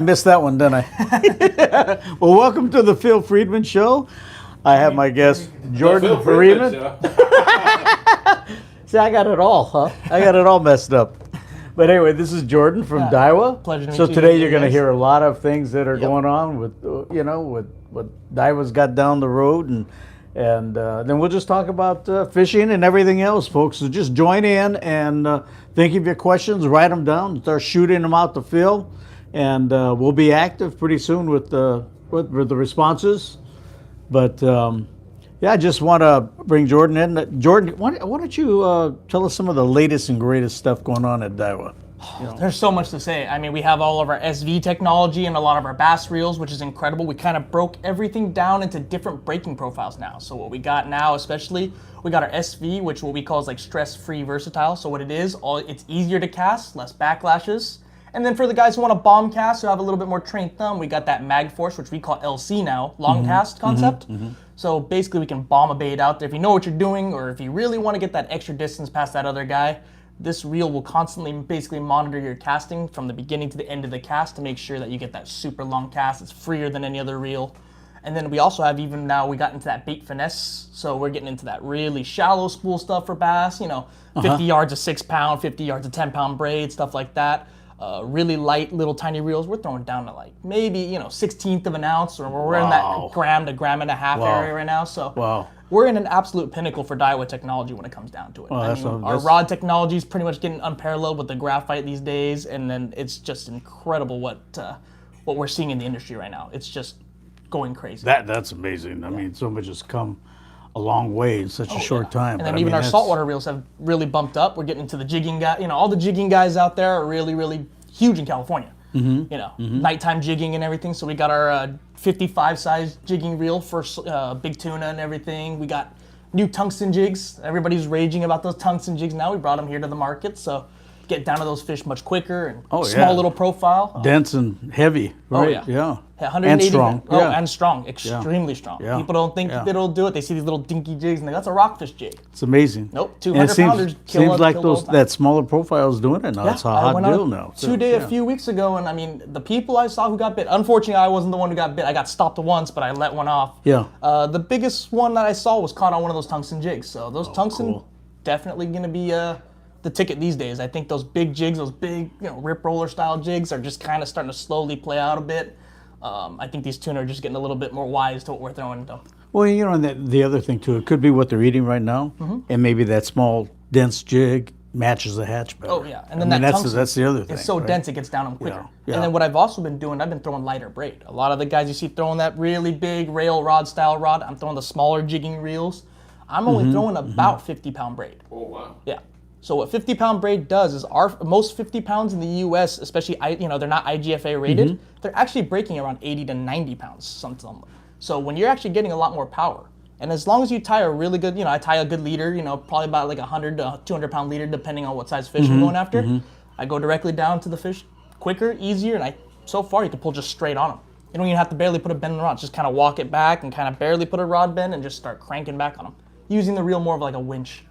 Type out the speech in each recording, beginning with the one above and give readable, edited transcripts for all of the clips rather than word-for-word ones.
Missed that one, didn't I? Well, welcome to the Phil Frieman Show. I have my guest, Jordan Frieman. See, I got it all, huh? I got it all messed up. But anyway, this is Jordan from Daiwa. Pleasure to meet so you. Today you're going to hear a lot of things that are going on with, with what Daiwa's got down the road, and then we'll just talk about fishing and everything else, folks. So just join in and think of your questions, write them down, start shooting them out to Phil, and we'll be active pretty soon with the responses. But I just want to bring Jordan in. Jordan, why don't you tell us some of the latest and greatest stuff going on at Daiwa? There's so much to say. I mean, we have all of our SV technology and a lot of our bass reels, which is incredible. We kind of broke everything down into different breaking profiles now. So what we got now, especially, we got our SV, which what we call is like stress-free versatile. So what it is, it's easier to cast, less backlashes. And then for the guys who want to bomb cast, who have a little bit more trained thumb, we got that mag force, which we call LC now, long cast concept. So basically we can bomb a bait out there. If you know what you're doing, or if you really want to get that extra distance past that other guy, this reel will constantly basically monitor your casting from the beginning to the end of the cast to make sure that you get that super long cast. It's freer than any other reel. And then we also have, even now we got into that bait finesse, so we're getting into that really shallow spool stuff for bass, 50 yards of 6 pound, 50 yards of 10 pound braid, stuff like that. Really light little tiny reels, we're throwing down to like maybe 1/16 of an ounce, or we're in that gram to gram and a half area right now. So we're in an absolute pinnacle for Daiwa technology when it comes down to it. Our rod technology is pretty much getting unparalleled with the graphite these days, and then it's just incredible what we're seeing in the industry right now. It's just going crazy. That's amazing. I mean, so much has come a long way in such a short time. And then even our saltwater reels have really bumped up. We're getting into the jigging guy. All the jigging guys out there are really, really huge in California. Nighttime jigging and everything. So we got our 55 size jigging reel for big tuna and everything. We got new tungsten jigs. Everybody's raging about those tungsten jigs now. We brought them here to the market. So get down to those fish much quicker, and small little profile. Dense and heavy, right? Yeah. 180 and strong. And strong, extremely strong. People don't think that it'll do it. They see these little dinky jigs and they go, that's a rockfish jig. It's amazing. Nope, 200 pounders. Seems like that smaller profile is doing it now. It's a hot deal now. A few weeks ago, and I mean, the people I saw who got bit, unfortunately I wasn't the one who got bit. I got stopped once, but I let one off. Yeah. The biggest one that I saw was caught on one of those tungsten jigs. So those tungsten definitely going to be the ticket these days. I think those big jigs, those big rip roller style jigs, are just kind of starting to slowly play out a bit. I think these tuna are just getting a little bit more wise to what we're throwing them. Well, and the other thing too, it could be what they're eating right now, and maybe that small, dense jig matches the hatch better. Oh yeah, and then that's the other thing. It's so dense it gets down them quicker. Yeah. And then what I've also been doing, I've been throwing lighter braid. A lot of the guys you see throwing that really big rail rod style rod, I'm throwing the smaller jigging reels. I'm only throwing about 50 pound braid. Oh wow. Yeah. So what 50 pound braid does is most 50 pounds in the U.S., especially they're not IGFA rated, they're actually breaking around 80 to 90 pounds something. So when you're actually getting a lot more power, and as long as you tie a really good, I tie a good leader, probably about like 100 to 200 pound leader depending on what size fish I'm going after. I go directly down to the fish quicker, easier, and so far you can pull just straight on them. You don't even have to barely put a bend in the rod, just kind of walk it back and kind of barely put a rod bend and just start cranking back on them, using the reel more of like a winch.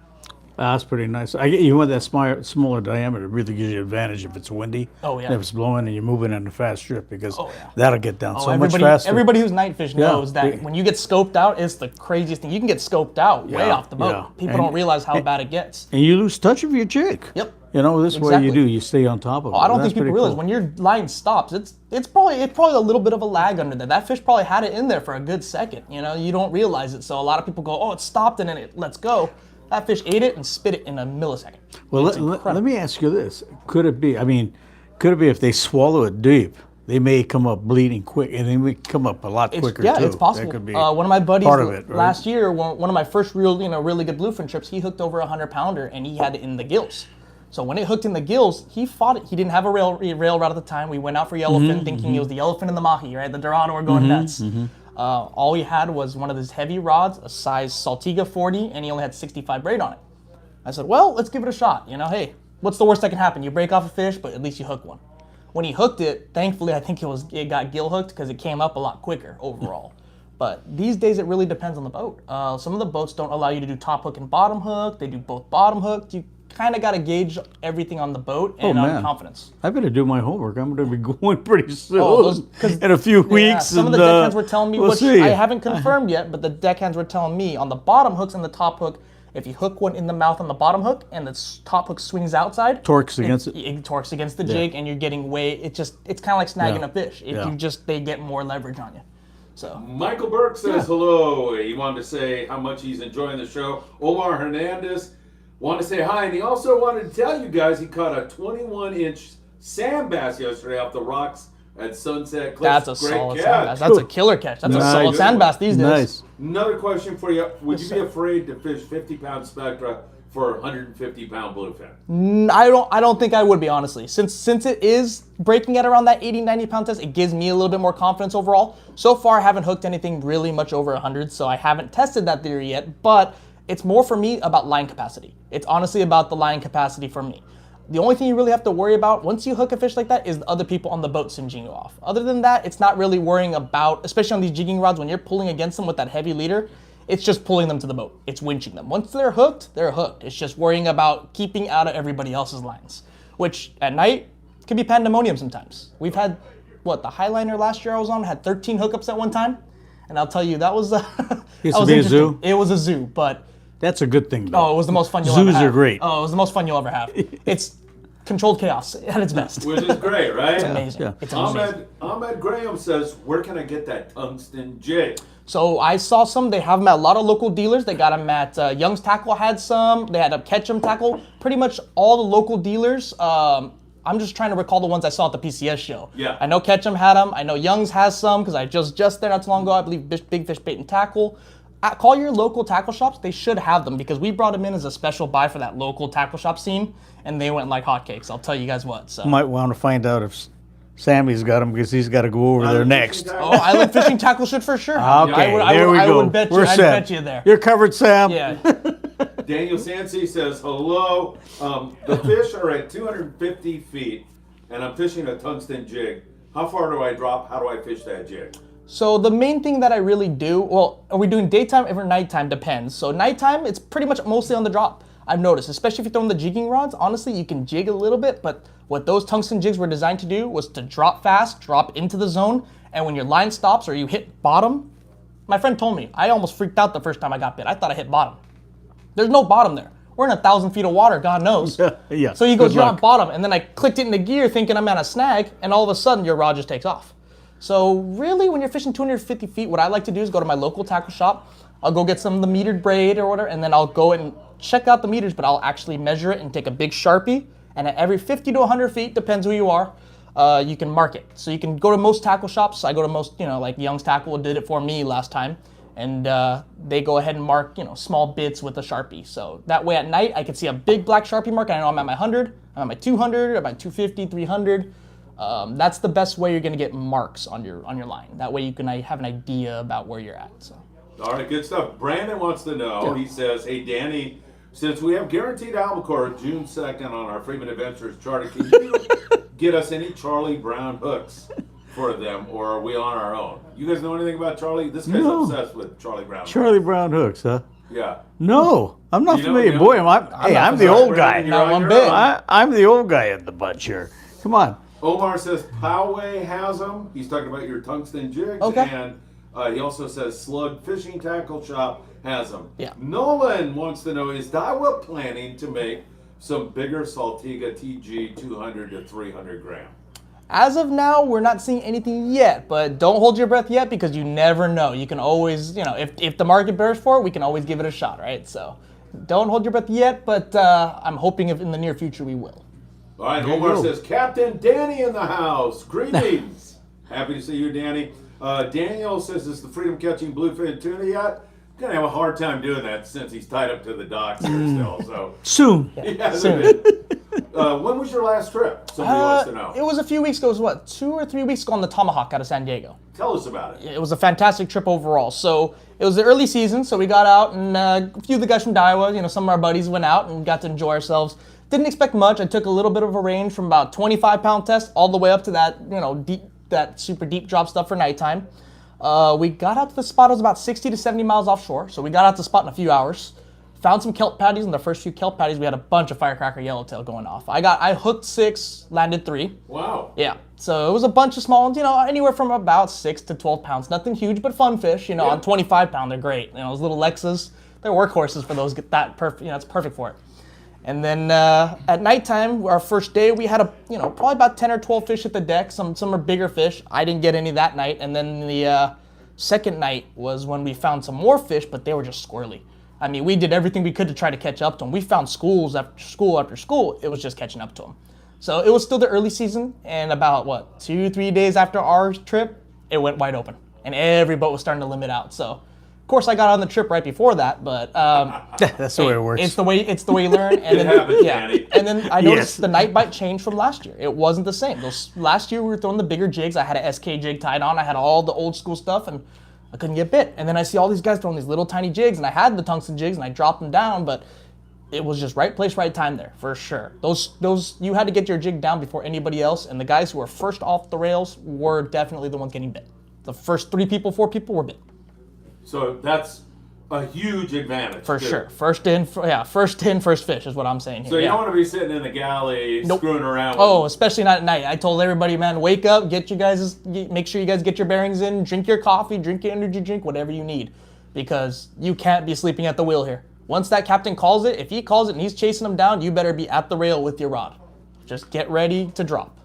That's pretty nice. You want that smaller diameter. It really gives you advantage if it's windy. Oh yeah. If it's blowing and you're moving in a fast strip, because that'll get down so much faster. Everybody who's night fish knows that when you get scoped out, it's the craziest thing. You can get scoped out way off the boat. People don't realize how bad it gets. And you lose touch of your jig. Yep. This way you do. You stay on top of it. I don't think people realize when your line stops, it's probably a little bit of a lag under there. That fish probably had it in there for a good second. You don't realize it. So a lot of people go, oh, it stopped and then it lets go. That fish ate it and spit it in a millisecond. Well, let me ask you this. Could it be if they swallow it deep, they may come up bleeding quick, and they may come up a lot quicker too? Yeah, it's possible. That could be one of my buddies part of it, right? Last year, one of my first really good bluefin trips, he hooked over a 100-pounder, and he had it in the gills. So when it hooked in the gills, he fought it. He didn't have a rail rod at the time. We went out for yellowfin thinking it was the yellowfin and the mahi, right? The Dorado were going nuts. All he had was one of his heavy rods, a size Saltiga 40, and he only had 65 braid on it. I said, well, let's give it a shot. Hey, what's the worst that can happen? You break off a fish, but at least you hook one. When he hooked it, thankfully, I think it got gill hooked because it came up a lot quicker overall. But these days, it really depends on the boat. Some of the boats don't allow you to do top hook and bottom hook. They do both bottom hook. kind of got to gauge everything on the boat and on confidence. I better do my homework. I'm going to be going pretty soon. In a few Yeah, weeks. some of the deckhands were telling me, which see. I haven't confirmed yet, but the deckhands were telling me on the bottom hooks and the top hook, if you hook one in the mouth on the bottom hook and the top hook swings outside, torques against it. It torques against the jig, and you're getting it's kind of like snagging a fish. They get more leverage on you. So Michael Burke says hello. He wanted to say how much he's enjoying the show. Omar Hernandez wanted to say hi, and he also wanted to tell you guys he caught a 21-inch sand bass yesterday off the rocks at Sunset Cliffs. That's a solid sand bass. That's a killer catch. That's a solid sand bass these days. Nice. Another question for you. Would you be afraid to fish 50-pound spectra for 150-pound bluefin? I don't think I would be, honestly. Since it is breaking at around that 80, 90-pound test, it gives me a little bit more confidence overall. So far, I haven't hooked anything really much over 100, so I haven't tested that theory yet, but it's more for me about line capacity. It's honestly about the line capacity for me. The only thing you really have to worry about once you hook a fish like that is the other people on the boat singeing you off. Other than that, it's not really worrying about, especially on these jigging rods, when you're pulling against them with that heavy leader, it's just pulling them to the boat. It's winching them. Once they're hooked, they're hooked. It's just worrying about keeping out of everybody else's lines, which at night can be pandemonium sometimes. We've had, the Highliner last year I was on had 13 hookups at one time, and I'll tell you, that was Used to be a zoo? It was a zoo, but... That's a good thing, though. Oh, it was the most fun you'll ever have. Zoos are great. Oh, it was the most fun you'll ever have. It's controlled chaos at its best. Which is great, right? It's amazing. Yeah. It's amazing. Ahmed Graham says, where can I get that tungsten jig? So I saw some. They have them at a lot of local dealers. They got them at Young's Tackle had some. They had a Ketchum Tackle. Pretty much all the local dealers. I'm just trying to recall the ones I saw at the PCS show. Yeah. I know Ketchum had them. I know Young's has some because I just there not too long ago. I believe Big Fish Bait and Tackle. Call your local tackle shops. They should have them because we brought them in as a special buy for that local tackle shop scene, and they went like hotcakes. I'll tell you guys what. So Might want to find out if Sammy's got them because he's got to go over there next. Oh, Island Fishing Tqckle should for sure. Okay, there we go. I would bet you. I'd bet you there. You're covered, Sam. Yeah. Daniel Sansi says, hello. The fish are at 250 feet, and I'm fishing a tungsten jig. How far do I drop? How do I fish that jig? So the main thing that I really do, are we doing daytime or nighttime? Depends. So nighttime, it's pretty much mostly on the drop. I've noticed, especially if you're throwing the jigging rods, honestly, you can jig a little bit, but what those tungsten jigs were designed to do was to drop fast, drop into the zone, and when your line stops or you hit bottom, my friend told me, I almost freaked out the first time I got bit. I thought I hit bottom. There's no bottom there. We're in 1,000 feet of water, God knows. Yeah. So he goes, you're on bottom, and then I clicked it into gear thinking I'm at a snag, and all of a sudden your rod just takes off. So really, when you're fishing 250 feet, what I like to do is go to my local tackle shop. I'll go get some of the metered braid or whatever, and then I'll go and check out the meters, but I'll actually measure it and take a big Sharpie, and at every 50 to 100 feet, depends who you are, you can mark it. So you can go to most tackle shops. I go to most, like Young's Tackle did it for me last time, and they go ahead and mark, small bits with a Sharpie. So that way at night, I can see a big black Sharpie mark, and I know I'm at my 100, I'm at my 200, I'm at 250, 300. That's the best way you're going to get marks on your line. That way you can have an idea about where you're at. So. All right, good stuff. Brandon wants to know, he says, hey, Danny, since we have guaranteed albacore June 2nd on our Freedman Adventures charter, can you get us any Charlie Brown hooks for them, or are we on our own? You guys know anything about Charlie? This guy's obsessed with Charlie Brown. Charlie Brown hooks, huh? Yeah. No, I'm not familiar. Boy, I'm the old guy. Not one bit. I'm the old guy in the bunch here. Come on. Omar says Poway has them. He's talking about your tungsten jigs. Okay. And he also says Slug Fishing Tackle Shop has them. Yeah. Nolan wants to know, is Daiwa planning to make some bigger Saltiga TG 200 to 300 gram? As of now, we're not seeing anything yet, but don't hold your breath yet because you never know. You can always, if the market bears for it, we can always give it a shot, right? So don't hold your breath yet, but I'm hoping in the near future we will. All right, Omar says, Captain Danny in the house. Greetings. Happy to see you, Danny. Daniel says, is the Freedom catching bluefin tuna yet? Going to have a hard time doing that since he's tied up to the docks here still. So Soon. Yeah, Soon. When was your last trip? Somebody wants to know. It was a few weeks ago. It was 2 or 3 weeks ago on the Tomahawk out of San Diego. Tell us about it. It was a fantastic trip overall. So it was the early season, so we got out and a few of the guys from Daiwa, some of our buddies went out and got to enjoy ourselves. Didn't expect much. I took a little bit of a range from about 25-pound test all the way up to that, deep, that super deep drop stuff for nighttime. We got out to the spot. It was about 60 to 70 miles offshore. So we got out to the spot in a few hours. Found some kelp patties, and the first few kelp patties, we had a bunch of firecracker yellowtail going off. I hooked 6, landed 3. Wow. Yeah, so it was a bunch of small ones, anywhere from about 6 to 12 pounds. Nothing huge, but fun fish. On 25 pound, they're great. Those little Lexas, they're workhorses for those. Get that perfect. It's perfect for it. And then at nighttime, our first day, we had probably about 10 or 12 fish at the deck. Some are bigger fish. I didn't get any that night. And then the second night was when we found some more fish, but they were just squirrely. I mean, we did everything we could to try to catch up to them. We found schools after school after school. It was just catching up to them. So it was still the early season, and about 2-3 days after our trip, it went wide open, and every boat was starting to limit out. So, of course, I got on the trip right before that, but that's the way it works. It's the way you learn. And It happens, Danny. And then I noticed Yes. the night bite changed from last year. It wasn't the same. Last year we were throwing the bigger jigs. I had an SK jig tied on. I had all the old school stuff, and I couldn't get bit. And then I see all these guys throwing these little tiny jigs, and I had the tungsten jigs, and I dropped them down, but it was just right place, right time there, for sure. Those you had to get your jig down before anybody else, and the guys who were first off the rails were definitely the ones getting bit. The first 3 people, 4 people were bit. So that's a huge advantage. For too. sure. First in, first fish is what I'm saying here. So you don't want to be sitting in the galley screwing around. Oh, especially not at night. I told everybody, man, wake up, make sure you guys get your bearings in, drink your coffee, drink your energy drink, whatever you need, because you can't be sleeping at the wheel here. Once that captain calls it, if he calls it and he's chasing them down, you better be at the rail with your rod. Just get ready to drop.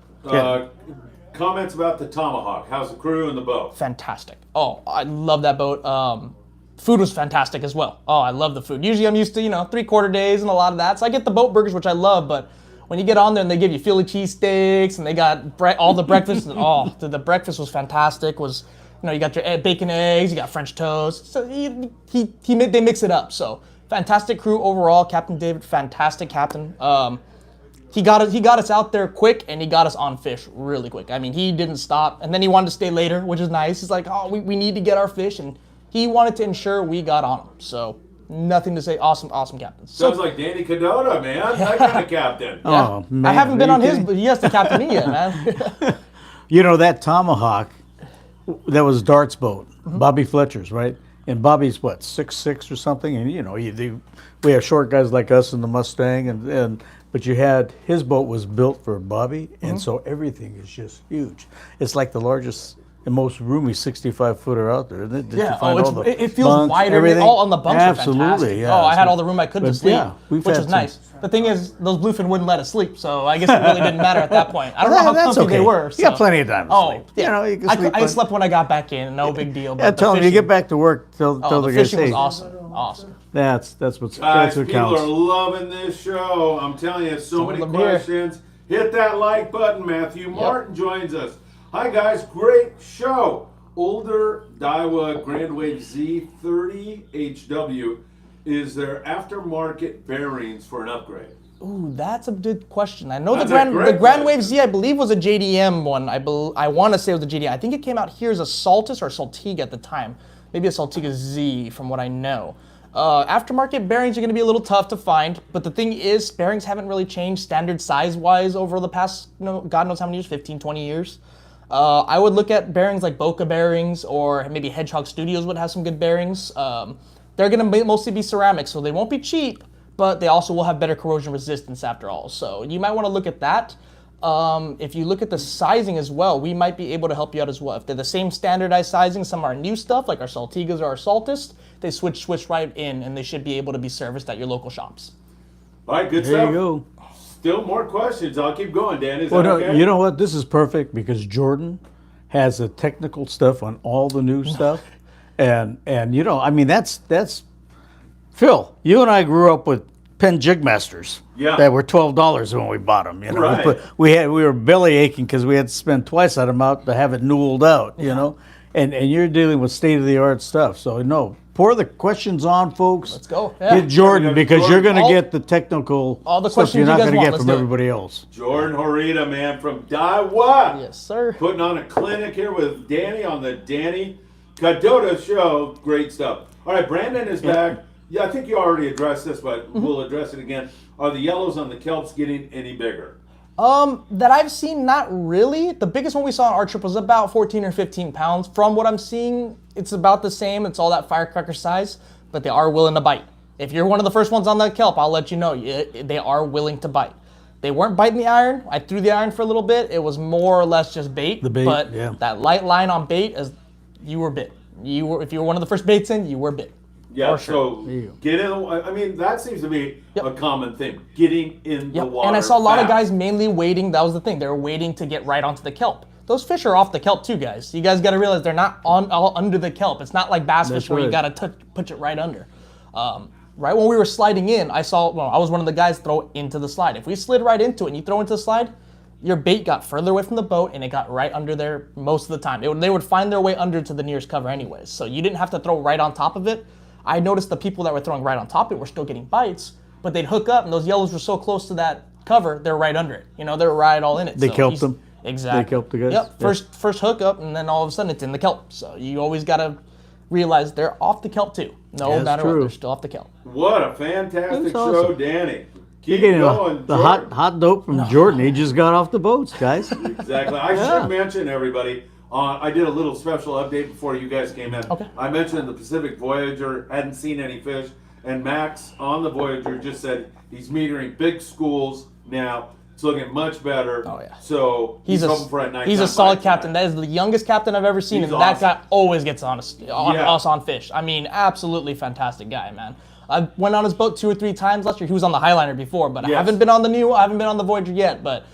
Comments about the Tomahawk. How's the crew and the boat? Fantastic. Oh, I love that boat. Food was fantastic as well. Oh, I love the food. Usually I'm used to, 3/4 days and a lot of that. So I get the boat burgers, which I love, but when you get on there and they give you Philly cheesesteaks and they got all the breakfast, the breakfast was fantastic. You got your bacon, eggs, you got French toast. So they mix it up. So fantastic crew overall. Captain David, fantastic captain. He got us out there quick, and he got us on fish really quick. I mean, he didn't stop, and then he wanted to stay later, which is nice. He's like, we need to get our fish, and he wanted to ensure we got on him. So nothing to say. Awesome captain. Sounds like Danny Kadota, man. That kind of captain. Yeah. Oh, man. I haven't been on his, kidding? but he has to captain me yet, man. That Tomahawk, that was Dart's boat, Bobby Fletcher's, right? And Bobby's 6'6" or something, and we have short guys like us in the Mustang, but his boat was built for Bobby, and so everything is just huge. It's like the largest and most roomy 65-footer out there. It feels wider. Everything. All on the bunks are Absolutely, fantastic. yeah. I had all the room I could to sleep, we've which had is nice. The thing is, those bluefin wouldn't let us sleep, so I guess it really didn't matter at that point. I don't know how That's comfy okay. they were. You got plenty of time to sleep. Yeah. You can sleep. I slept when I got back in, no big deal. But Tell them you get back to work. Tell the the guys, fishing was hey, awesome. That's what Guys, what people counts. are loving this show. I'm telling you, so many of them here. questions. Hit that like button. Matthew Martin joins us. Hi, guys. Great show. Older Daiwa Grand Wave Z30 HW. Is there aftermarket bearings for an upgrade? Ooh, that's a good question. I know That's the a great Grand Wave question. Z, I believe, was a JDM one. I want to say it was a JDM. I think it came out here as a Saltus or a Saltiga at the time. Maybe a Saltiga Z, from what I know. Aftermarket bearings are going to be a little tough to find, but the thing is, bearings haven't really changed standard size-wise over the past, God knows how many years, 15, 20 years. I would look at bearings like Boca bearings, or maybe Hedgehog Studios would have some good bearings. They're going to mostly be ceramic, so they won't be cheap, but they also will have better corrosion resistance after all. So you might want to look at that. If you look at the sizing as well, we might be able to help you out as well. If they're the same standardized sizing, some are new stuff, like our Saltigas or our Saltus, they switch right in, and they should be able to be serviced at your local shops. All right, good There stuff. you go. Still more questions. I'll keep going, Dan. Is Well, that no, okay? you know what? This is perfect because Jordan has the technical stuff on all the new stuff, and that's Phil. You and I grew up with Penn Jig Masters. Yeah. That were $12 when we bought them. Right. We were belly aching because we had to spend twice that amount to have it newelled out. And you're dealing with state of the art stuff. So no, pour the questions on, folks. Let's go. Yeah. Get Jordan because you're going to All- get the technical all the stuff questions you're not you guys going to want. get Let's from do it. everybody else. Jordan Horita, man, from Daiwa. Yes, sir. Putting on a clinic here with Danny on the Danny Kadota Show. Great stuff. All right, Brandon is back. Yeah, I think you already addressed this, but we'll address it again. Are the yellows on the kelps getting any bigger? That I've seen, not really. The biggest one we saw on our trip was about 14 or 15 pounds. From what I'm seeing, it's about the same. It's all that firecracker size, but they are willing to bite. If you're one of the first ones on that kelp, I'll let you know they are willing to bite. They weren't biting the iron. I threw the iron for a little bit. It was more or less just bait. The bait, but yeah. that light line on bait, you were bit. If you were one of the first baits in, you were bit. Yeah, sure. so get in. I mean, that seems to be a common thing. Getting in the water. And I saw a lot of fast. guys mainly waiting. That was the thing. They were waiting to get right onto the kelp. Those fish are off the kelp too, guys. You guys got to realize they're not all under the kelp. It's not like bass fish where you got to put it right under. Right when we were sliding in, I was one of the guys throw into the slide. If we slid right into it and you throw into the slide, your bait got further away from the boat and it got right under there most of the time. They would find their way under to the nearest cover anyways. So you didn't have to throw right on top of it. I noticed the people that were throwing right on top of it were still getting bites, but they'd hook up and those yellows were so close to that cover, they're right under it. They're right all in it. They kelped them? Exactly. They kelped the guys? Yep. First hook up and then all of a sudden it's in the kelp. So you always got to realize they're off the kelp too. No matter what, they're still off the kelp. What a fantastic show, awesome. Danny. You're Keep getting going, the hot dope from Jordan. He just got off the boats, guys. Exactly. I should mention, everybody, I did a little special update before you guys came in. Okay. I mentioned the Pacific Voyager hadn't seen any fish, and Max on the Voyager just said he's metering big schools now. It's looking much better. Oh, yeah. So he's hoping for a night. He's a solid captain. That is the youngest captain I've ever seen, He's and that awesome. guy always gets us on fish. I mean, absolutely fantastic guy, man. I went on his boat 2 or 3 times last year. He was on the Highliner before, but I haven't been on the Voyager yet. But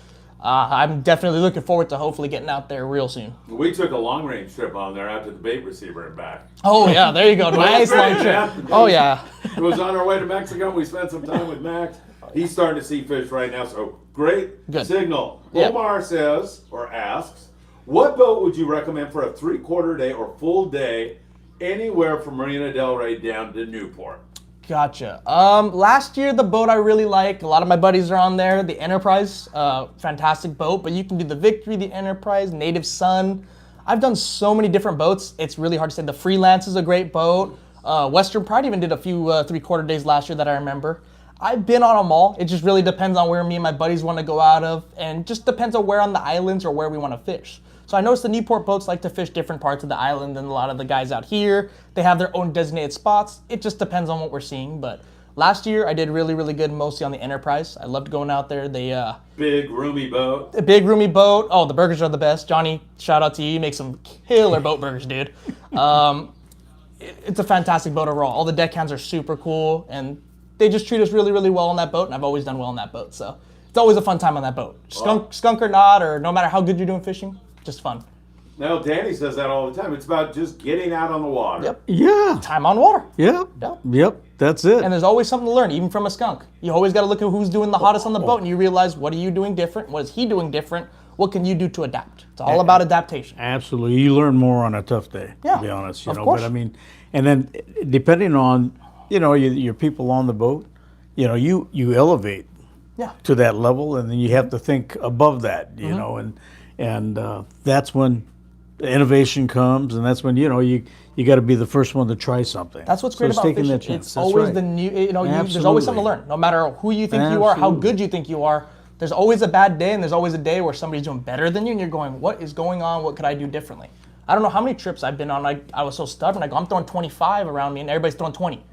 I'm definitely looking forward to hopefully getting out there real soon. We took a long range trip on there after the bait receiver and back. Oh yeah, there you go. Nice long trip. Man. Oh yeah. It was on our way to Mexico. We spent some time with Max. He's starting to see fish right now, so great signal. Yep. Omar says, or asks, what boat would you recommend for a 3/4 day or full day anywhere from Marina Del Rey down to Newport? Gotcha. Last year, the boat I really like, a lot of my buddies are on there, the Enterprise, fantastic boat, but you can do the Victory, the Enterprise, Native Sun. I've done so many different boats, it's really hard to say. The Freelance is a great boat. Western Pride even did a few 3/4 days last year that I remember. I've been on them all. It just really depends on where me and my buddies want to go out of, and just depends on where on the islands or where we want to fish. So I noticed the Newport boats like to fish different parts of the island than a lot of the guys out here. They have their own designated spots. It just depends on what we're seeing. But last year I did really, really good, mostly on the Enterprise. I loved going out there. Big roomy boat. A big roomy boat. Oh, the burgers are the best. Johnny, shout out to you. You make some killer boat burgers, dude. It's a fantastic boat overall. All the deckhands are super cool, and they just treat us really, really well on that boat, and I've always done well on that boat. So it's always a fun time on that boat. Skunk or not, or no matter how good you're doing fishing, just fun. Now, Danny says that all the time. It's about just getting out on the water. Yep. Yeah. Time on water. Yep. That's it. And there's always something to learn, even from a skunk. You always got to look at who's doing the hottest on the boat, and you realize, what are you doing different? What is he doing different? What can you do to adapt? It's all about adaptation. Absolutely. You learn more on a tough day, Yeah, to be honest. of course. But I mean, and then depending on, your people on the boat, you elevate to that level, and then you have to think above that, you know, and that's when the innovation comes, and that's when, you got to be the first one to try something. That's what's great it's about taking fishing. that chance. It's That's always right. the new, there's always something to learn. No matter who you think you are, how good you think you are, there's always a bad day, and there's always a day where somebody's doing better than you, and you're going, what is going on? What could I do differently? I don't know how many trips I've been on. I was so stubborn. I'm throwing 25 around me, and everybody's throwing 20.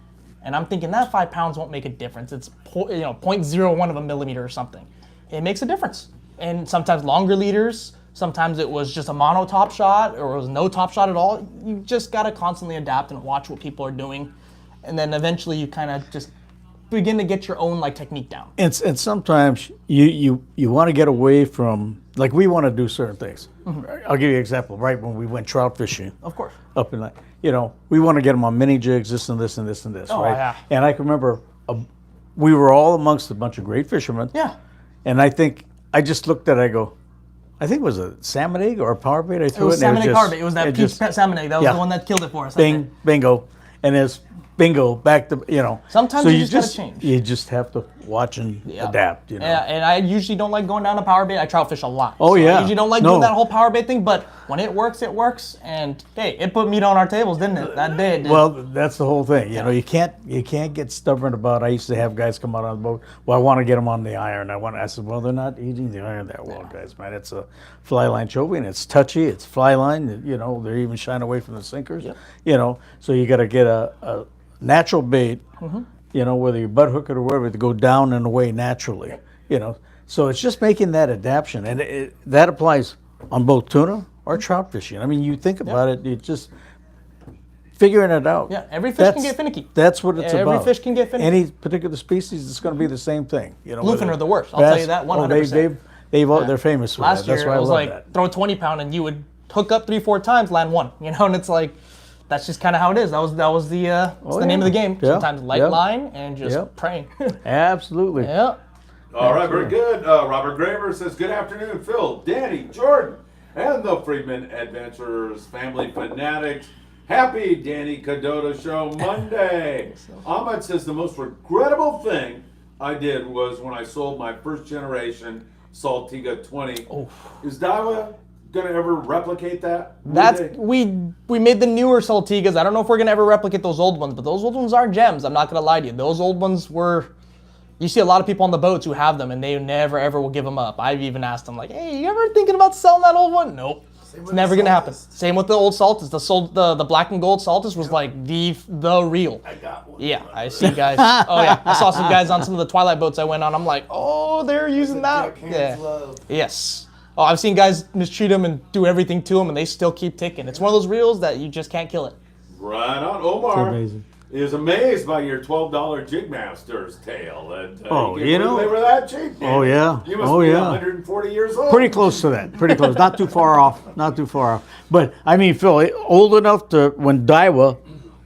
And I'm thinking that 5 pounds won't make a difference. It's 0.01 of a millimeter or something. It makes a difference. And sometimes longer leaders, sometimes it was just a mono top shot, or it was no top shot at all. You just got to constantly adapt and watch what people are doing. And then eventually you kind of just begin to get your own technique down. And sometimes you want to get away from, like, we want to do certain things. I'll give you an example. Right when we went trout fishing, Of course. up in we want to get them on mini jigs, this and this and this and this, Oh, right? yeah. And I can remember we were all amongst a bunch of great fishermen. Yeah. And I think I just looked at it, I go, I think it was a salmon egg or a power bait. I threw It was and salmon egg carpet. It was that peach salmon egg. That was yeah. the one that killed it for us. Bing, bingo, and it's bingo back to Sometimes So you just gotta change. You just have to watch and adapt. Yeah, and I usually don't like going down to power bait. I trout fish a lot. Oh, yeah. I usually don't like doing that whole power bait thing, but when it works, it works. And hey, it put meat on our tables, didn't it? That day it did. Well, that's the whole thing. You can't get stubborn about. I used to have guys come out on the boat. Well, I want to get them on the iron. I said, well, they're not eating the iron that well, guys. Man, it's a fly line chovy, and it's touchy. It's fly line. They're even shying away from the sinkers. So you got to get a natural bait you know, whether you butt hook it or whatever, to go down and away naturally, you know. So it's just making that adaptation, and that applies on both tuna or trout fishing. I mean, you think about it, it's just figuring it out. Yeah, every fish can get finicky. That's what it's about. Every fish can get finicky. Any particular species, it's going to be the same thing. You know, Bluefin are the worst. I'll tell you that 100%. They're famous for Last that. That's year, why it was I love like that. throw a 20-pound and you would hook up 3-4 times, land one. You know, and it's like that's just kind of how it is. That was the name of the game. Yeah. Sometimes light line and just praying. Absolutely. Yeah. All right, very good. Robert Graver says, good afternoon, Phil, Danny, Jordan, and the Friedman Adventurers family fanatics. Happy Danny Kadota Show Monday. Ahmed says, the most regrettable thing I did was when I sold my first generation Saltwater 20. Oh. Is Daiwa gonna ever replicate that? We made the newer Saltigas. I don't know if we're gonna ever replicate those old ones, but those old ones are gems. I'm not gonna lie to you. Those old ones were. You see a lot of people on the boats who have them, and they never ever will give them up. I've even asked them, like, "Hey, you ever thinking about selling that old one?" Nope. It's never gonna happen. Same with the old Saltus. The black and gold Saltus was like the real. I got one. Yeah, I see guys. Oh yeah, I saw some guys on some of the Twilight boats I went on. I'm like, oh, they're using that. Yeah. Yes. Oh, I've seen guys mistreat them and do everything to them, and they still keep ticking. It's one of those reels that you just can't kill it. Right on. Omar amazing. is amazed by your $12 Jigmaster's tail. And, you know, they were that cheap. Oh yeah. You must be 140 years old. Pretty close to that. Pretty close. Not too far off. Not too far off. But I mean, Phil, old enough to when Daiwa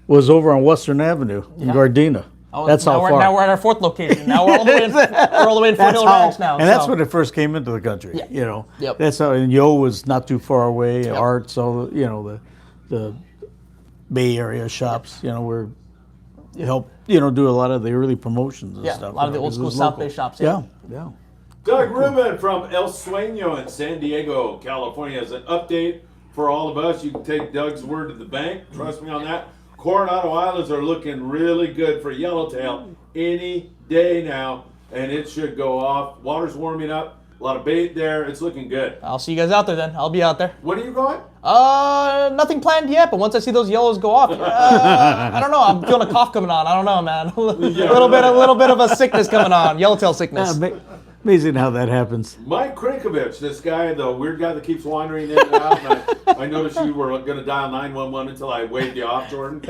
was over on Western Avenue in Gardena. Oh, that's how far. Now we're at our fourth location. Now we're all the way in, Foothill Ranch now. And that's when it first came into the country. Yeah. You know. Yep. That's how. And Yo was not too far away. Yep. Art, so you know the Bay Area shops. You know were helped. You know do a lot of the early promotions and stuff. A lot of the old school South Bay shops. Yeah. Doug Rubin from El Sueño in San Diego, California has an update for all of us. You can take Doug's word to the bank. Trust me on that. Coronado Islands are looking really good for yellowtail any day now, and it should go off. Water's warming up. A lot of bait there. It's looking good. I'll see you guys out there then. I'll be out there. When are you going? Nothing planned yet, but once I see those yellows go off, I don't know. I'm feeling a cough coming on. I don't know, man. a little bit of a sickness coming on. Yellowtail sickness. Amazing how that happens. Mike Krinkovich, this guy, the weird guy that keeps wandering in and out. And I noticed you were going to dial 911 until I waved you off, Jordan.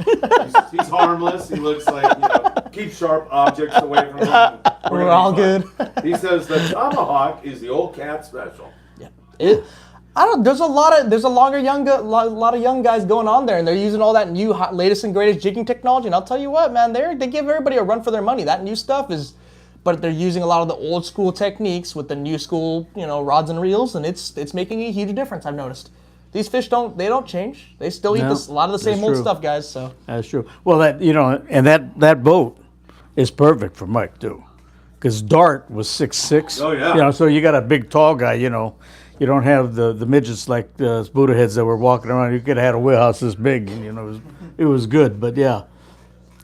He's harmless. He looks like, keep sharp objects away from him. We're all good. He says the tomahawk is the old cat special. Yeah. I don't. There's a lot of young guys going on there, and they're using all that new latest and greatest jigging technology. And I'll tell you what, man, they give everybody a run for their money. That new stuff is. But they're using a lot of the old school techniques with the new school, rods and reels, and it's making a huge difference. I've noticed. These fish don't change. They still eat a lot of the same old stuff, guys. So that's true. Well, and that boat is perfect for Mike too, because Dart was 6'6". Oh yeah. So you got a big tall guy. You don't have the midgets like the Buddha heads that were walking around. You could have had a wheelhouse this big, and it was good. But yeah.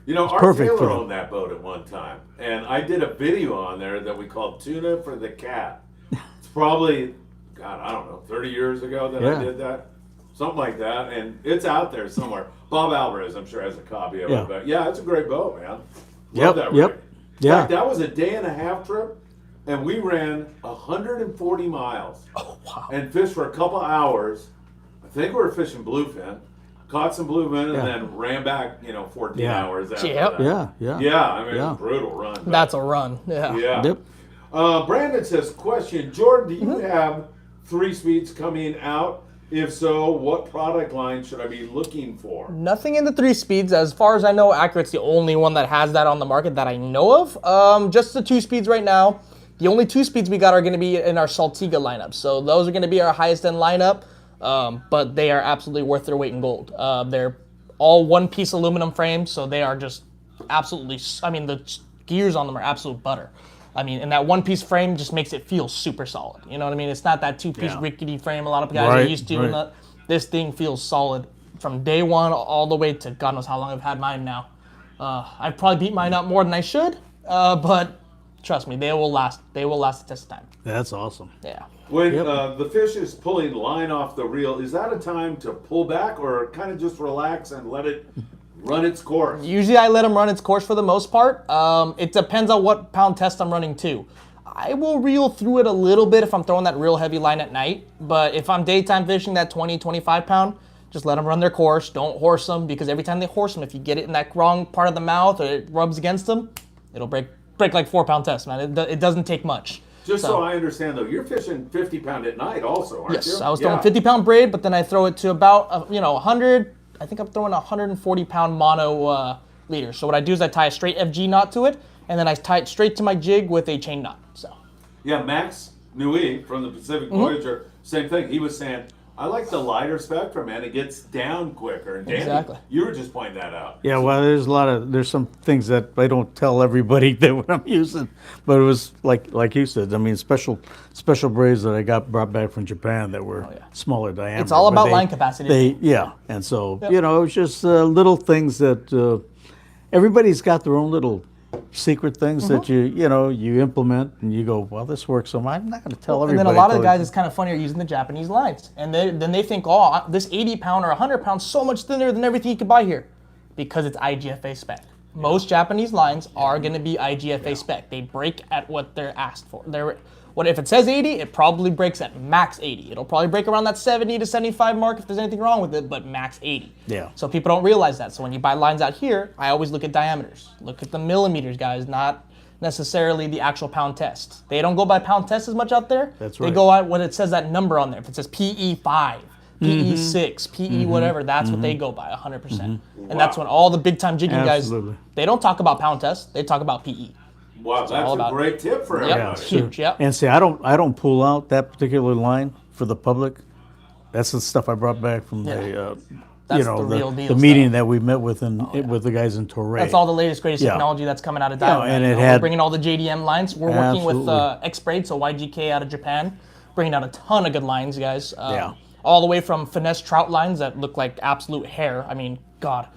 Our Taylor owned that boat at one time, and I did a video on there that we called Tuna for the Cat. It's probably, God, I don't know, 30 years ago that I did that, something like that, and it's out there somewhere. Bob Alvarez, I'm sure, has a copy of it, but yeah, it's a great boat, man. Love that rig. In fact, that was a day-and-a-half trip, and we ran 140 miles. Oh, wow. And fished for a couple hours. I think we were fishing bluefin. Caught some bluefin and then ran back, 14 hours after that. Yeah. I mean, it was a brutal run. But that's a run. Yeah. Yep. Brandon says, question, Jordan, do you have 3 speeds coming out? If so, what product line should I be looking for? Nothing in the 3 speeds. As far as I know, Accurate's the only one that has that on the market that I know of. Just the 2 speeds right now. The only 2 speeds we got are going to be in our Saltiga lineup. So those are going to be our highest end lineup. But they are absolutely worth their weight in gold. They're all one-piece aluminum frames, so they are just absolutely. The gears on them are absolute butter. And that one-piece frame just makes it feel super solid. You know what I mean? It's not that 2-piece rickety frame a lot of guys are used to. Right. This thing feels solid from day one all the way to God knows how long I've had mine now. I've probably beat mine up more than I should, but trust me, they will last. They will last the test of time. That's awesome. Yeah. When the fish is pulling line off the reel, is that a time to pull back or kind of just relax and let it run its course? Usually I let them run its course for the most part. It depends on what pound test I'm running too. I will reel through it a little bit if I'm throwing that real heavy line at night, but if I'm daytime fishing that 20, 25 pound, just let them run their course. Don't horse them, because every time they horse them, if you get it in that wrong part of the mouth or it rubs against them, it'll break like 4 pound test, man. It doesn't take much. Just so I understand, though, you're fishing 50 pound at night also, aren't you? Yes, I was throwing 50 pound braid, but then I throw it to about 100. I think I'm throwing a 140 pound mono leader. So what I do is I tie a straight FG knot to it, and then I tie it straight to my jig with a chain knot. So. Yeah, Max Nui from the Pacific Voyager, same thing. He was saying, I like the lighter spectrum, man. It gets down quicker. And Danny, Exactly. you were just pointing that out. Yeah, well, there's some things that I don't tell everybody that what I'm using, but it was like you said. I mean, special braids that I brought back from Japan that were smaller diameter. It's all but about line capacity. And so it was just little things that everybody's got their own little secret things that you implement and you go, well, this works, so I'm not going to tell everybody. And then a lot of the guys, it's kind of funny, are using the Japanese lines, and then they think, oh, this 80 pound or 100 pound so much thinner than everything you could buy here, because it's IGFA spec. Most Japanese lines are going to be IGFA spec. They break at what they're asked for. If it says 80, it probably breaks at max 80. It'll probably break around that 70 to 75 mark if there's anything wrong with it, but max 80. Yeah. So people don't realize that. So when you buy lines out here, I always look at diameters. Look at the millimeters, guys, not necessarily the actual pound test. They don't go by pound test as much out there. That's right. They go out when it says that number on there. If it says PE5, PE6, PE whatever, that's what they go by, 100%. And that's when all the big time jigging guys, they don't talk about pound test, they talk about PE. Wow, that's a great tip for everybody. Yep, huge, yep. And see, I don't pull out that particular line for the public. That's the stuff I brought back from the meeting that we met with with the guys in Torre. That's all the latest, greatest technology that's coming out of Daiwa. And we're bringing all the JDM lines. We're working with X-Braid, so YGK out of Japan, bringing out a ton of good lines, guys. All the way from finesse trout lines that look like absolute hair. I mean, God.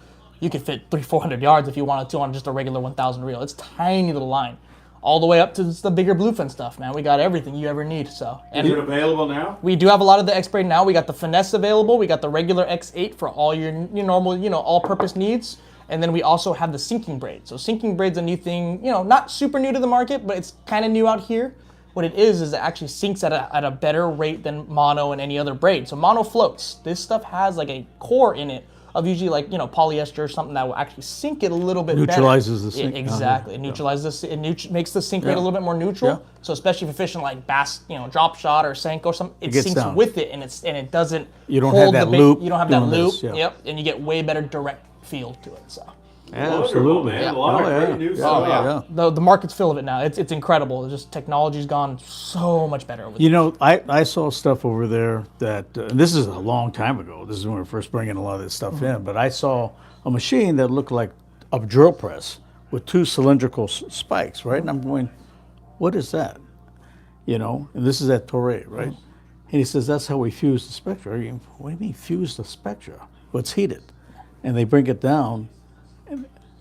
You could fit 300-400 yards if you wanted to on just a regular 1,000 reel. It's tiny little line. All the way up to the bigger bluefin stuff, man. We got everything you ever need. So. Is it available now? We do have a lot of the X-Braid now. We got the finesse available. We got the regular X8 for all your normal, all-purpose needs. And then we also have the sinking braid. So sinking braid's a new thing, not super new to the market, but it's kind of new out here. What it is it actually sinks at a better rate than mono and any other braid. So mono floats. This stuff has like a core in it of usually polyester or something that will actually sink it a little bit neutralizes better. The sink. Exactly. It neutralizes it makes the sink rate a little bit more neutral. Yeah. So especially if you're fishing like bass, drop shot or Senko or something, it sinks down with it and it doesn't hold the loop. You don't have that loop. Yep. And you get way better direct feel to it. So. Absolutely, man. A lot of great new stuff. The market's full of it now. It's incredible. It's just technology's gone so much better over I saw stuff over there that this is a long time ago. This is when we were first bringing a lot of this stuff in. But I saw a machine that looked like a drill press with 2 cylindrical spikes, right? And I'm going, what is that? And this is at Torre, right? And he says, that's how we fuse the spectra. What do you mean fuse the spectra? Well, it's heated. And they bring it down,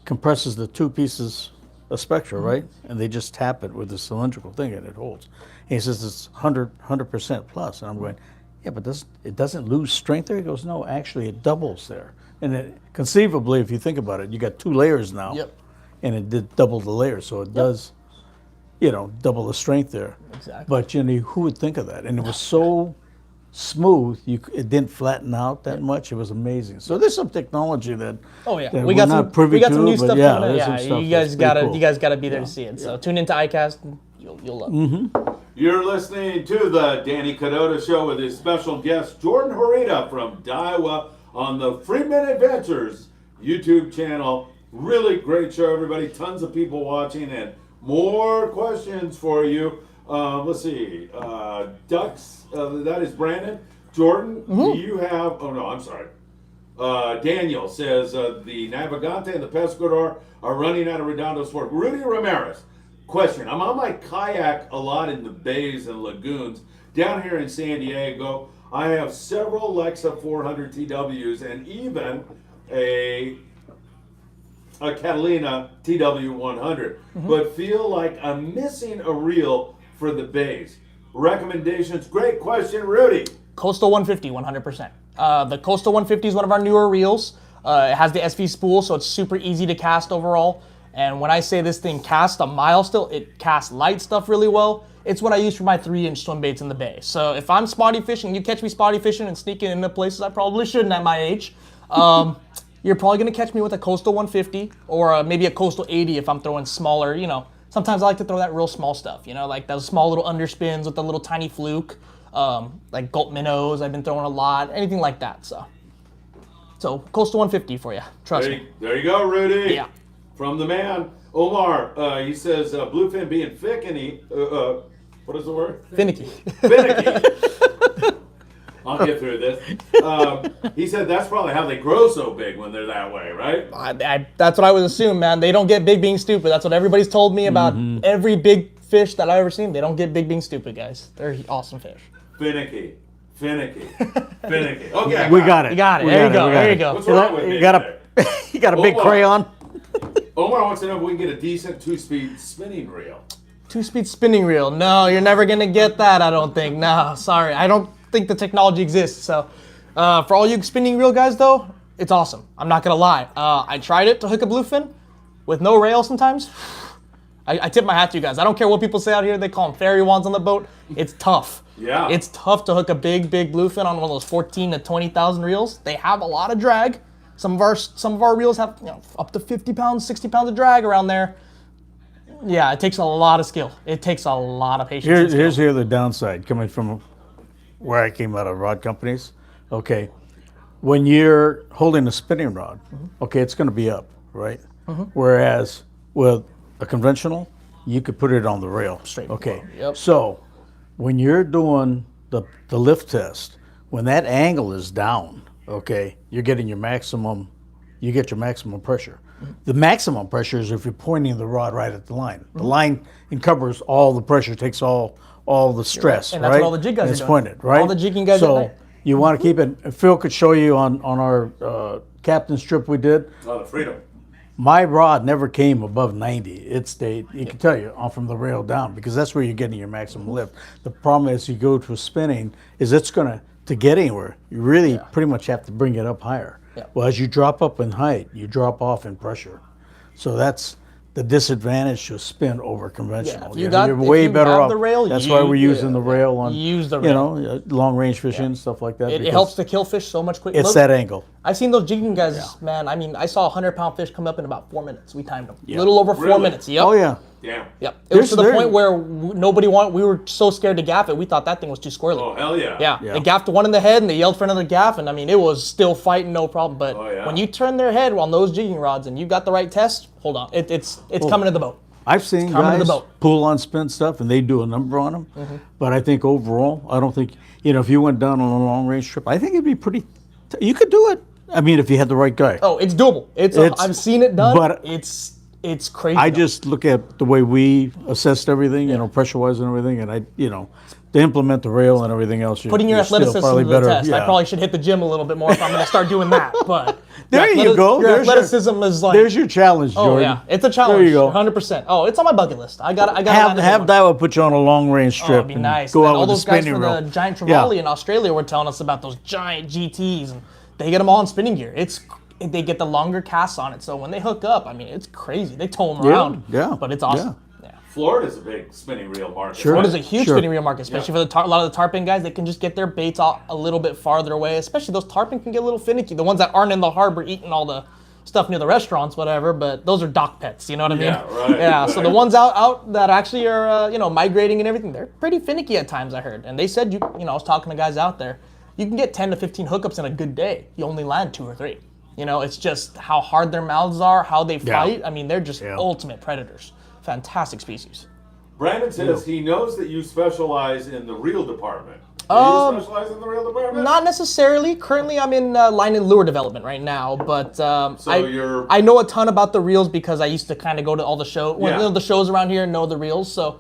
compresses the 2 pieces of spectra, right? And they just tap it with the cylindrical thing and it holds. And he says it's 100% plus. And I'm going, yeah, but it doesn't lose strength there? He goes, no, actually it doubles there. And conceivably, if you think about it, you got 2 layers now. Yep. And it did double the layers, so it does, double the strength there. Exactly. But who would think of that? And it was so smooth, it didn't flatten out that much. It was amazing. So there's some technology that we got some new stuff coming in. Yeah, you guys gotta be there to see it. So tune into iCast and you'll love it. You're listening to the Danny Kadota Show with his special guest Jordan Horita from Daiwa on the Friedman Adventures YouTube channel. Really great show, everybody. Tons of people watching and more questions for you. Let's see. Ducks, that is Brandon. Jordan, do you have... Oh, no, I'm sorry. Daniel says the Navigante and the Pescador are running out of Redondo Sport. Rudy Ramirez, question. I'm on my kayak a lot in the bays and lagoons. Down here in San Diego, I have several Lexa 400 TWs and even a Catalina TW100, but feel like I'm missing a reel for the bays. Recommendations? Great question, Rudy. Coastal 150, 100%. The Coastal 150 is one of our newer reels. It has the SV spool, so it's super easy to cast overall. And when I say this thing casts a mile still, it casts light stuff really well. It's what I use for my 3-inch swim baits in the bay. So if I'm spotty fishing, you catch me spotty fishing and sneaking into places I probably shouldn't at my age, you're probably going to catch me with a coastal 150 or maybe a coastal 80 if I'm throwing smaller, Sometimes I like to throw that real small stuff, like those small little underspins with the little tiny fluke, like gulp minnows I've been throwing a lot, anything like that. So coastal 150 for you, trust me. There you go, Rudy. Yeah. From the man, Omar, he says bluefin being Finicky, what is the word? Finicky. Finicky. I'll get through this. He said that's probably how they grow so big when they're that way, right? That's what I would assume, man. They don't get big being stupid. That's what everybody's told me about every big fish that I've ever seen. They don't get big being stupid, guys. They're awesome fish. Finicky. Okay, We got it. You got it. There you go. What's wrong with me? You got a big crayon? Omar wants to know if we can get a decent 2-speed spinning reel. 2-speed spinning reel. No, you're never going to get that, I don't think. No, sorry. I don't think the technology exists. So for all you spinning reel guys, though, it's awesome. I'm not going to lie. I tried it to hook a bluefin with no rail sometimes. I tip my hat to you guys. I don't care what people say out here. They call them fairy wands on the boat. It's tough. Yeah. It's tough to hook a big bluefin on one of those 14 to 20,000 reels. They have a lot of drag. Some of our reels have up to 50 pounds, 60 pounds of drag around there. Yeah, it takes a lot of skill. It takes a lot of patience. Here's the other downside coming from where I came out of rod companies. Okay, when you're holding a spinning rod, okay, it's going to be up, right? Whereas with a conventional, you could put it on the rail. Straight. Okay. Yep. So when you're doing the lift test, when that angle is down, okay, you're getting your maximum. You get your maximum pressure. The maximum pressure is if you're pointing the rod right at the line. The line encovers all the pressure, takes all the stress, and that's right? what all the jig guys and are it's doing. pointed, right? All the jigging guys so at night. you want to keep it. Phil could show you on our captain's trip we did. Oh, the Freedom. My rod never came above 90. It stayed, you can tell you, from the rail down, because that's where you're getting your maximum lift. The problem is you go to spinning, is it's going to get anywhere, you really pretty much have to bring it up higher. Yeah. Well, as you drop up in height, you drop off in pressure. So that's the disadvantage to spin over conventional. You're way better off. The rail, that's why we're using the rail on, use the rail. long range fishing, stuff like that. It helps to kill fish so much quicker. It's that angle. I've seen those jigging guys, man. I mean, I saw a 100-pound fish come up in about 4 minutes. We timed them. A little over 4 minutes. Yep. Oh, yeah. Damn. Yep. It was to the point where nobody wanted, we were so scared to gaff it, we thought that thing was too squirrely. Oh, hell yeah. Yeah. They gaffed one in the head and they yelled for another gaff, and I mean, it was still fighting, no problem. But when you turn their head on those jigging rods and you got the right test, hold on. It's coming to the boat. I've seen guys pull on spin stuff and they do a number on them. But I think overall, I don't think, if you went down on a long range trip, I think it'd be pretty, you could do it. I mean, if you had the right guy. Oh, it's doable. I've seen it done. But it's crazy. I just look at the way we assessed everything, pressure-wise and everything, and to implement the rail and everything else. Putting your athleticism to the test. Yeah. I probably should hit the gym a little bit more if I'm going to start doing that. But there you go. Your athleticism is like. There's your challenge, Jordan. Oh yeah, it's a challenge. There you go. 100%. Oh, it's on my bucket list. I got. Have Daiwa put you on a long range trip. It'd be nice. Go out all with those a guys spinning for reel. the giant trevally in Australia were telling us about those giant GTs, and they get them all in spinning gear. They get the longer casts on it, so when they hook up, I mean, it's crazy. They tow them around. Yeah. But it's awesome. Yeah. Florida's a big spinning reel market. Sure. Florida's a huge spinning reel market, especially for a lot of the tarpon guys. They can just get their baits a little bit farther away. Especially those tarpon can get a little finicky. The ones that aren't in the harbor eating all the stuff near the restaurants, whatever. But those are dock pets. You know what I mean? Yeah, right. Yeah. So the ones out that actually are migrating and everything, they're pretty finicky at times. I heard, and they said I was talking to guys out there. You can get 10 to 15 hookups in a good day. You only land 2 or 3. It's just how hard their mouths are, how they fight. I mean, they're just ultimate predators. Fantastic species. Brandon says he knows that you specialize in the reel department. Do you specialize in the reel department? Not necessarily. Currently, I'm in line and lure development right now, but I know a ton about the reels because I used to kind of go to all the the shows around here and know the reels. So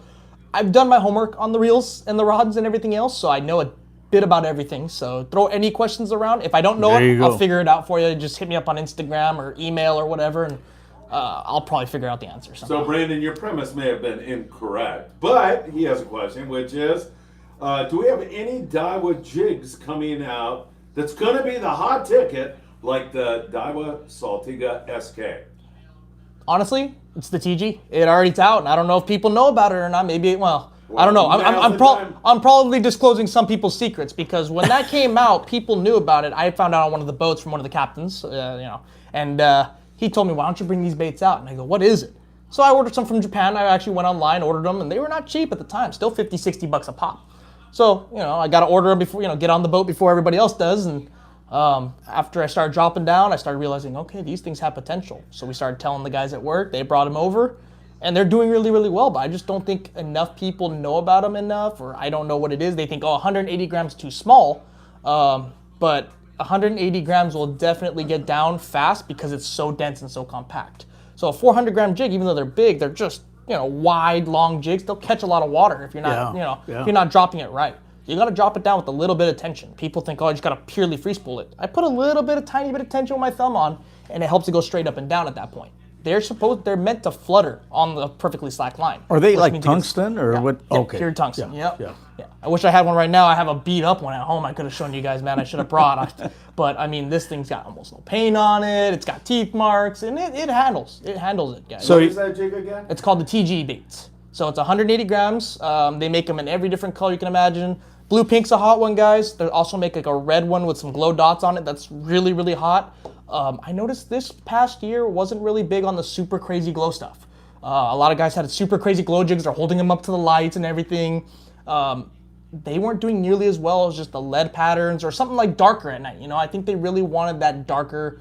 I've done my homework on the reels and the rods and everything else, so I know a bit about everything. So throw any questions around. If I don't know it, I'll figure it out for you. Just hit me up on Instagram or email or whatever, and I'll probably figure out the answer. So Brandon, your premise may have been incorrect, but he has a question, which is, do we have any Daiwa jigs coming out that's going to be the hot ticket like the Daiwa Saltiga SK? Honestly, it's the TG. It's already out, and I don't know if people know about it or not. Maybe, well, I don't know. now's the time. I'm probably disclosing some people's secrets because when that came out, people knew about it. I found out on one of the boats from one of the captains, and he told me, why don't you bring these baits out? And I go, what is it? So I ordered some from Japan. I actually went online, ordered them, and they were not cheap at the time. Still 50, 60 bucks a pop. So, I got to order them before, get on the boat before everybody else does. And after I started dropping down, I started realizing, okay, these things have potential. So we started telling the guys at work. They brought them over, and they're doing really, really well. But I just don't think enough people know about them enough, or I don't know what it is. They think, 180 grams is too small. But 180 grams will definitely get down fast because it's so dense and so compact. So a 400-gram jig, even though they're big, they're just wide, long jigs. They'll catch a lot of water if you're not if you're not dropping it right. You got to drop it down with a little bit of tension. People think, I just got to purely free spool it. I put a little bit of tiny bit of tension with my thumb on, and it helps it go straight up and down at that point. They're meant to flutter on the perfectly slack line. Are they like tungsten or what? Yeah, Okay. pure tungsten. Yeah. Yeah. I wish I had one right now. I have a beat up one at home. I could have shown you guys, man. I should have brought. But I mean, this thing's got almost no paint on it. It's got teeth marks, and it handles. It handles it, guys. So what is that jig again? It's called the TG baits. So it's 180 grams. They make them in every different color you can imagine. Blue pink's a hot one, guys. They also make like a red one with some glow dots on it. That's really, really hot. I noticed this past year wasn't really big on the super crazy glow stuff. A lot of guys had super crazy glow jigs. They're holding them up to the lights and everything. They weren't doing nearly as well as just the lead patterns or something like darker at night. I think they really wanted that darker,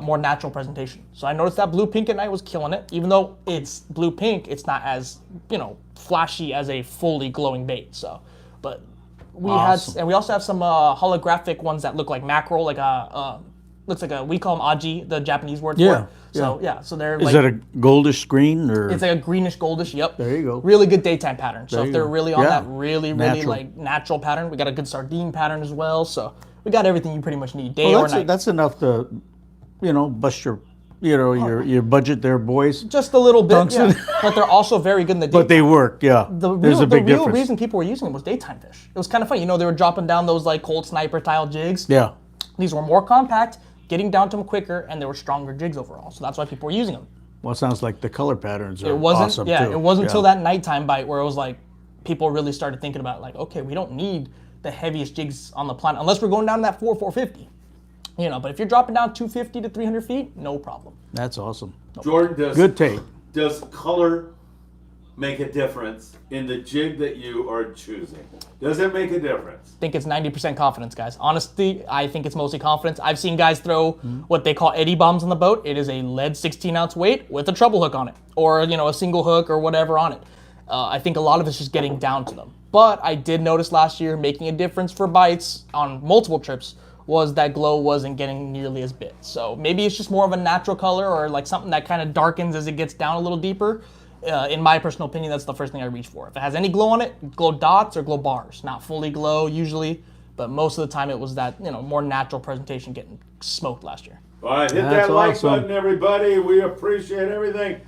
more natural presentation. So I noticed that blue pink at night was killing it. Even though it's blue pink, it's not as flashy as a fully glowing bait. So, but we we also have some holographic ones that look like mackerel, like looks like we call them aji, the Japanese word for it. So so they're Is that a goldish green or? It's like a greenish goldish. Yep. There you go. Really good daytime pattern. So if they're really on that really Natural. like natural pattern, we got a good sardine pattern as well. So we got everything you pretty much need, day or night. That's enough to, bust your, your budget there, boys. Just a little bit, Tungsten. but they're also very good in the daytime. But they work, yeah. There's a big the real difference. reason people were using them was daytime fish. It was kind of funny. They were dropping down those like cold sniper style jigs. Yeah. These were more compact, getting down to them quicker, and they were stronger jigs overall. So that's why people were using them. Well, it sounds like the color patterns are It wasn't, awesome yeah, too. it wasn't until that nighttime bite where it was like people really started thinking about like, okay, we don't need the heaviest jigs on the planet unless we're going down that 450. But if you're dropping down 250 to 300 feet, no problem. That's awesome. Jordan, Good take. Does color make a difference in the jig that you are choosing? Does it make a difference? I think it's 90% confidence, guys. Honestly, I think it's mostly confidence. I've seen guys throw what they call eddy bombs on the boat. It is a lead 16-ounce weight with a treble hook on it, or a single hook or whatever on it. I think a lot of it's just getting down to them. But I did notice last year making a difference for bites on multiple trips was that glow wasn't getting nearly as big. So maybe it's just more of a natural color or like something that kind of darkens as it gets down a little deeper. In my personal opinion, that's the first thing I reach for. If it has any glow on it, glow dots or glow bars. Not fully glow usually, but most of the time it was that more natural presentation getting smoked last year. All right, hit That's that like awesome. button, everybody. We appreciate everything.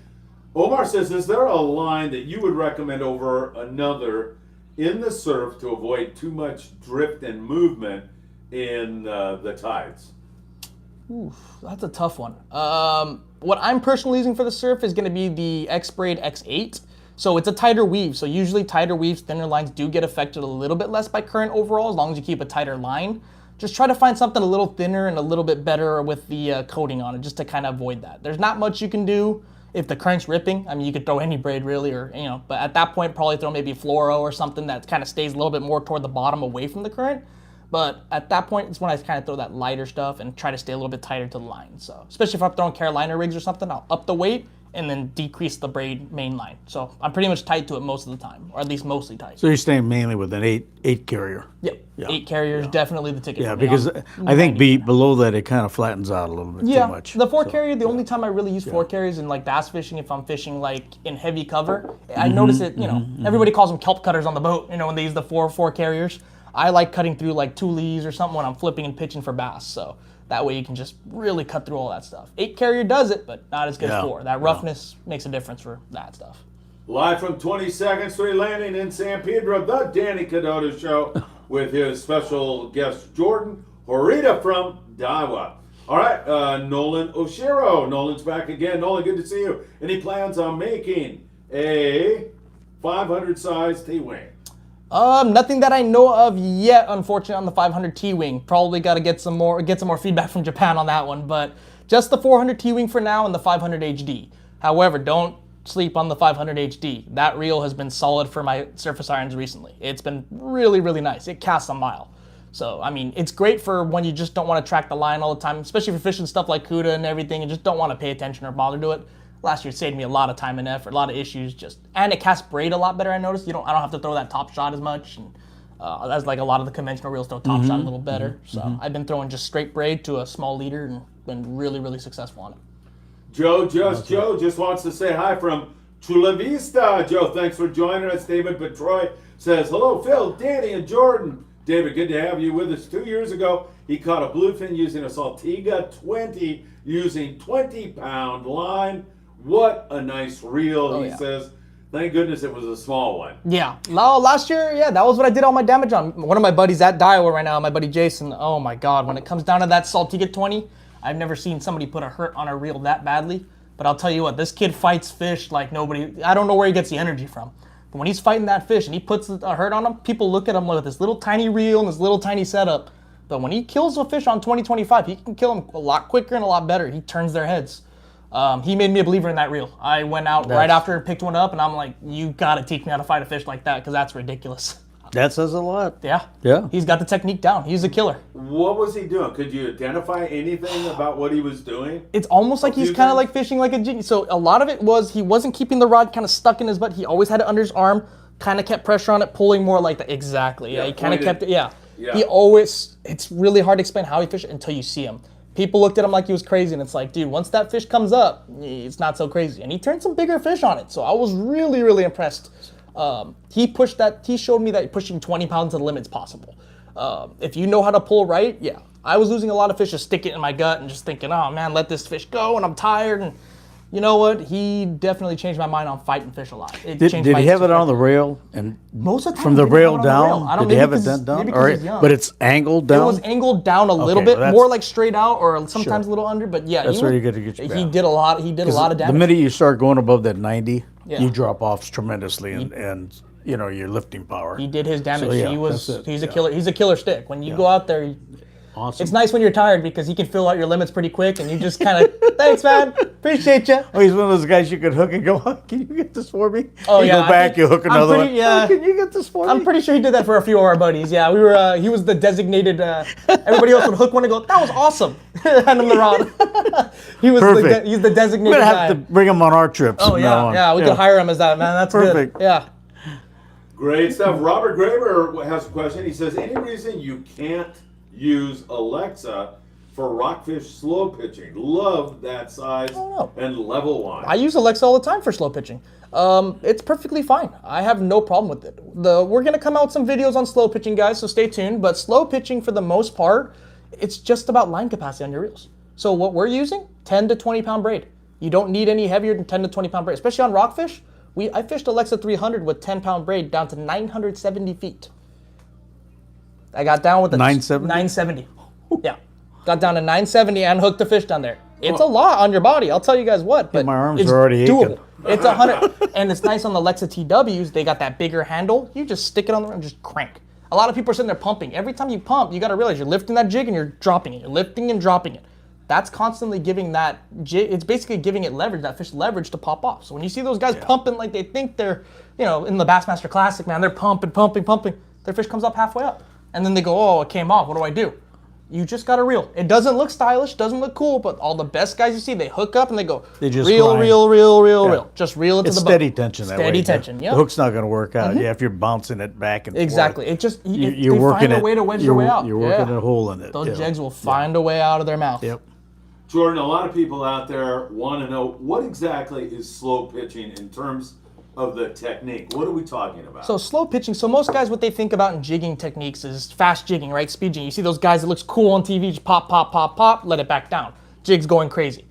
Omar says, is there a line that you would recommend over another in the surf to avoid too much drift and movement in the tides? Oof, that's a tough one. What I'm personally using for the surf is going to be the X-Braid X8. So it's a tighter weave. So usually tighter weaves, thinner lines do get affected a little bit less by current overall, as long as you keep a tighter line. Just try to find something a little thinner and a little bit better with the coating on it, just to kind of avoid that. There's not much you can do if the current's ripping. I mean, you could throw any braid really, or but at that point, probably throw maybe fluoro or something that kind of stays a little bit more toward the bottom, away from the current. But at that point, it's when I kind of throw that lighter stuff and try to stay a little bit tighter to the line. So especially if I'm throwing Carolina rigs or something, I'll up the weight and then decrease the braid main line. So I'm pretty much tight to it most of the time, or at least mostly tight. So you're staying mainly with an eight carrier. Yep. Yeah. 8 carriers, definitely the ticket. Yeah, for me. because I'm I think 90. below that it kind of flattens out a little bit too much. The 4 carrier, the only time I really use 4 carriers in like bass fishing, if I'm fishing like in heavy cover, I notice it, everybody calls them kelp cutters on the boat, when they use the four carriers. I like cutting through like tules or something when I'm flipping and pitching for bass. So that way you can just really cut through all that stuff. 8 carrier does it, but not as good as 4. That roughness makes a difference for that stuff. Live from 22nd Street Landing in San Pedro, the Danny Kadota Show with his special guest Jordan Horita from Daiwa. All right, Nolan Oshiro. Nolan's back again. Nolan, good to see you. Any plans on making a 500 size T-wing? Nothing that I know of yet, unfortunately, on the 500 T-wing. Probably got to get some more feedback from Japan on that one, but just the 400 T-wing for now and the 500 HD. However, don't sleep on the 500 HD. That reel has been solid for my surface irons recently. It's been really, really nice. It casts a mile. So, I mean, it's great for when you just don't want to track the line all the time, especially for fishing stuff like Cuda and everything, and just don't want to pay attention or bother to it. Last year it saved me a lot of time and effort, a lot of issues, and it casts braid a lot better, I noticed. I don't have to throw that top shot as much, and as like a lot of the conventional reels throw top shot a little better. So I've been throwing just straight braid to a small leader and been really, really successful on it. Joe just wants to say hi from Chula Vista. Joe, thanks for joining us. David Betroy says, hello, Phil, Danny, and Jordan. David, good to have you with us. 2 years ago, he caught a bluefin using a Saltiga 20 using 20-pound line. What a nice reel, he says. Thank goodness it was a small one. Yeah. No, last year, that was what I did all my damage on. One of my buddies at Daiwa right now, my buddy Jason, oh my God, when it comes down to that Saltiga 20, I've never seen somebody put a hurt on a reel that badly. But I'll tell you what, this kid fights fish like nobody. I don't know where he gets the energy from. But when he's fighting that fish and he puts a hurt on him, people look at him with this little tiny reel and this little tiny setup. But when he kills a fish on 2025, he can kill him a lot quicker and a lot better. He turns their heads. He made me a believer in that reel. I went out right after and picked one up, and I'm like, you gotta teach me how to fight a fish like that, because that's ridiculous. That says a lot. Yeah. He's got the technique down. He's a killer. What was he doing? Could you identify anything about what he was doing? It's almost like he's kind of like fishing like a jig. So a lot of it was he wasn't keeping the rod kind of stuck in his butt. He always had it under his arm, kind of kept pressure on it, pulling more like that. Exactly. Yeah, he kind of kept it. Yeah. He always, it's really hard to explain how he fished until you see him. People looked at him like he was crazy, and it's like, dude, once that fish comes up, it's not so crazy. And he turned some bigger fish on it. So I was really, really impressed. He showed me that pushing 20 pounds to the limit's possible. If you know how to pull right, I was losing a lot of fish, just stick it in my gut and just thinking, oh man, let this fish go, and I'm tired. And you know what? He definitely changed my mind on fighting fish a lot. Did he have it on the rail? And most of the time, from the rail down? Did he have it done? But it's angled down? It was angled down a little bit, more like straight out, or sometimes a little under. But yeah, that's where you got to get your balance. He did a lot of damage. The minute you start going above that 90, you drop off tremendously, and you know your lifting power. He did his damage. So, he's a killer. He's a killer stick. When you go out there. Awesome. It's nice when you're tired because he can fill out your limits pretty quick, and you just kind of, thanks, man, appreciate you. Oh, he's one of those guys you could hook and go, can you get this for me? Oh, you go back, you hook another one. Yeah. Can you get this for me? I'm pretty sure he did that for a few of our buddies. Yeah, we were. He was the designated. Everybody else would hook one and go, that was awesome. Hand him the rod. He's the designated We're going to guy. have to bring him on our trips. Oh, yeah. We could hire him as that, man. That's perfect. Good. Yeah. Great stuff. Robert Graber has a question. He says, any reason you can't use Alexa for rockfish slow pitching? Love that size and level one. I use Alexa all the time for slow pitching. It's perfectly fine. I have no problem with it. We're gonna come out with some videos on slow pitching, guys, so stay tuned. But slow pitching, for the most part, it's just about line capacity on your reels. So what we're using, 10 to 20 pound braid. You don't need any heavier than 10 to 20 pound braid, especially on rockfish. I fished Alexa 300 with 10 pound braid down to 970 feet. I got down with the 970. Yeah. Got down to 970 and hooked the fish down there. It's a lot on your body, I'll tell you guys what, but my arms it's are already doable. aching. It's 100, and it's nice on the Alexa TWs. They got that bigger handle. You just stick it on there and just crank. A lot of people are sitting there pumping. Every time you pump, you got to realize you're lifting that jig and you're dropping it. You're lifting and dropping it. That's constantly giving that jig. It's basically giving it leverage, that fish leverage to pop off. So when you see those guys pumping like they think they're, in the Bassmaster Classic, man, they're pumping. Their fish comes up halfway up. And then they go, oh, it came off. What do I do? You just got to reel. It doesn't look stylish, doesn't look cool, but all the best guys you see, they hook up and they go, reel. Just reel it to the boat. Steady tension that way. Steady tension, yeah. The hook's not going to work out. Yeah, if you're bouncing it back and forth. Exactly. It just, you're they working find a way to wedge their way out. You're working a hole in it. Those jigs will find a way out of their mouth. Yep. Jordan, a lot of people out there want to know, what exactly is slow pitching in terms of the technique? What are we talking about? So slow pitching, so most guys, what they think about in jigging techniques is fast jigging, right? Speed jigging. You see those guys that looks cool on TV, just pop, let it back down. Jig's going crazy.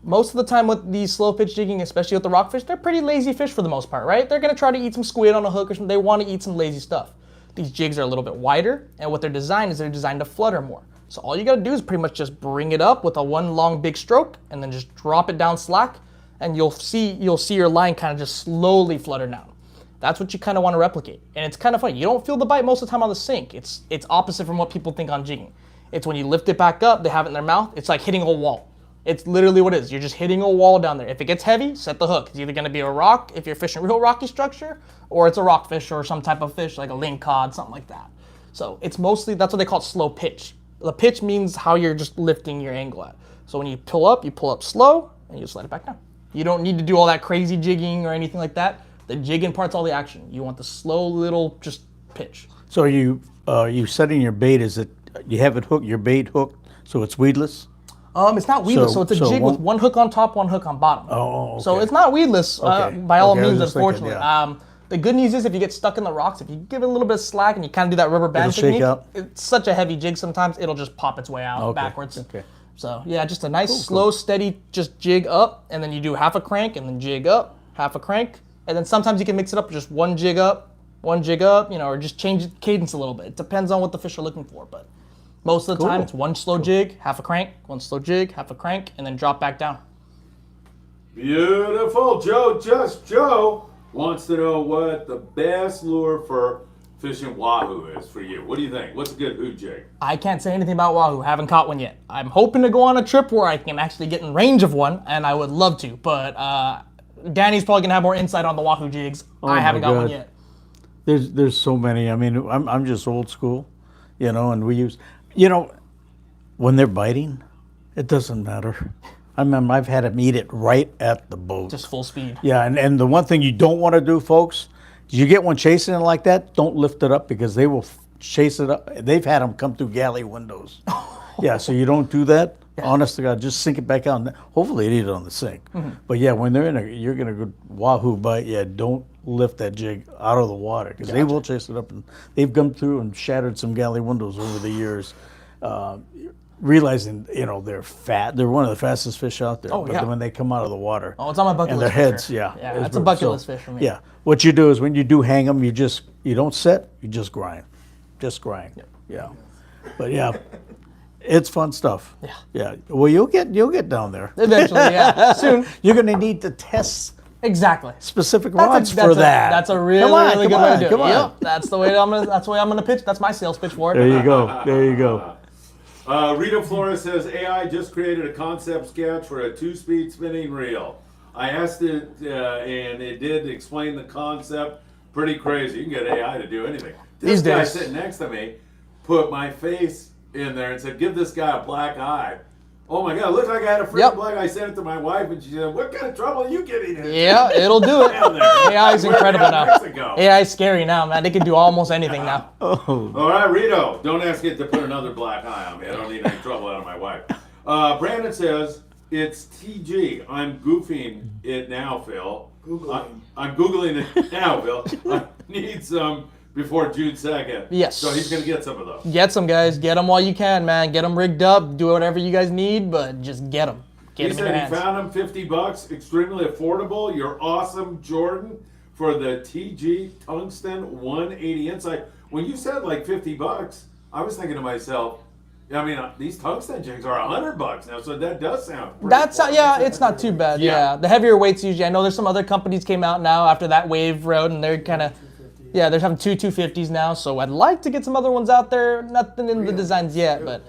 Most of the time with these slow pitch jigging, especially with the rockfish, they're pretty lazy fish for the most part, right? They're gonna try to eat some squid on a hook or something. They wanna eat some lazy stuff. These jigs are a little bit wider, and what they're designed to flutter more. So all you got to do is pretty much just bring it up with a one long big stroke and then just drop it down slack, and you'll see your line kind of just slowly flutter down. That's what you kind of want to replicate. And it's kind of funny. You don't feel the bite most of the time on the sink. It's opposite from what people think on jigging. It's when you lift it back up, they have it in their mouth, it's like hitting a wall. It's literally what it is. You're just hitting a wall down there. If it gets heavy, set the hook. It's either going to be a rock if you're fishing real rocky structure, or it's a rockfish or some type of fish like a lingcod, something like that. So it's mostly, that's what they call slow pitch. The pitch means how you're just lifting your angle at. So when you pull up slow, and you just let it back down. You don't need to do all that crazy jigging or anything like that. The jigging part's all the action. You want the slow little just pitch. So you setting your bait, is it, you have it hooked, your bait hooked, so it's weedless? It's not weedless, so it's a jig with one hook on top, one hook on bottom. Oh, okay. So it's not weedless by all means, unfortunately. Thinking, the good news is if you get stuck in the rocks, if you give it a little bit of slack and you kind of do that rubber band technique, it's such a heavy jig sometimes, it'll just pop its way out backwards. Okay. So yeah, just a nice, slow, steady, just jig up, and then you do half a crank, and then jig up, half a crank, and then sometimes you can mix it up with just one jig up, or just change the cadence a little bit. It depends on what the fish are looking for, but most of the time it's one slow jig, half a crank, one slow jig, half a crank, and then drop back down. Beautiful. Joe wants to know what the best lure for fishing wahoo is for you. What do you think? What's a good hoo jig? I can't say anything about wahoo. Haven't caught one yet. I'm hoping to go on a trip where I can actually get in range of one, and I would love to, but Danny's probably gonna have more insight on the wahoo jigs. I haven't got one yet. There's so many. I mean, I'm just old school, and we use, when they're biting, it doesn't matter. I remember I've had them eat it right at the boat. Just full speed. Yeah, and the one thing you don't want to do, folks, is you get one chasing it like that, don't lift it up because they will chase it up. They've had them come through galley windows. Yeah, so you don't do that. Yeah. Honest to God, just sink it back out. Hopefully, they eat it on the sink. Mm-hmm. But yeah, when you're gonna go wahoo bite. Yeah, don't lift that jig out of the water because they will chase it up, and they've come through and shattered some galley windows over the years. Realizing they're fat. They're one of the fastest fish out there. But then when they come out of the water, it's on my bucket and list. their heads, sure. Yeah, that's a bucket list fish for me. Yeah, what you do is when you do hang them, you don't set, you just grind, Yep. Yeah, but yeah. It's fun stuff. Yeah. Yeah. Well, you'll get down there. Eventually, yeah. Soon. You're going to need to test exactly specific rods for that. That's a really good way to do it. Come on. Yep. That's the way I'm gonna pitch. That's my sales pitch for it. There you go. Rita Flores says AI just created a concept sketch for a 2-speed spinning reel. I asked it, and it did explain the concept. Pretty crazy. You can get AI to do anything. This guy sitting next to me put my face in there and said, "Give this guy a black eye." Oh my God, it looked like I had a freaking black eye. I sent it to my wife and she said, "What kind of trouble are you getting in?" Yeah, it'll do it. AI is incredible now. Mexico. AI is scary now, man. They can do almost anything now. Oh. All right, Rito, don't ask it to put another black eye on me. I don't need any trouble out of my wife. Brandon says, "It's TG. I'm goofing it now, Phil." I'm Googling it now, Phil. I need some before June 2nd. Yes. So he's going to get some of those. Get some, guys. Get them while you can, man. Get them rigged up. Do whatever you guys need, but just get them. He said he found them $50, extremely affordable. You're awesome, Jordan, for the TG Tungsten 180 Insight. When you said like $50, I was thinking to myself, I mean, these tungsten jigs are $100 now, so that does sound pretty it's not too bad. Yeah. The heavier weights usually. I know there's some other companies came out now after that wave rode, and they're kind of. Yeah, they're having 250s now, so I'd like to get some other ones out there. Nothing in the designs yet, but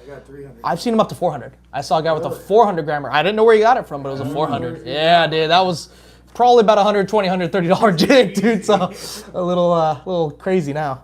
I've seen them up to 400. I saw a guy with a 400 grammer. I didn't know where he got it from, but it was a 400. Yeah, dude, that was probably about $120, $130 jig, dude. So a little crazy now.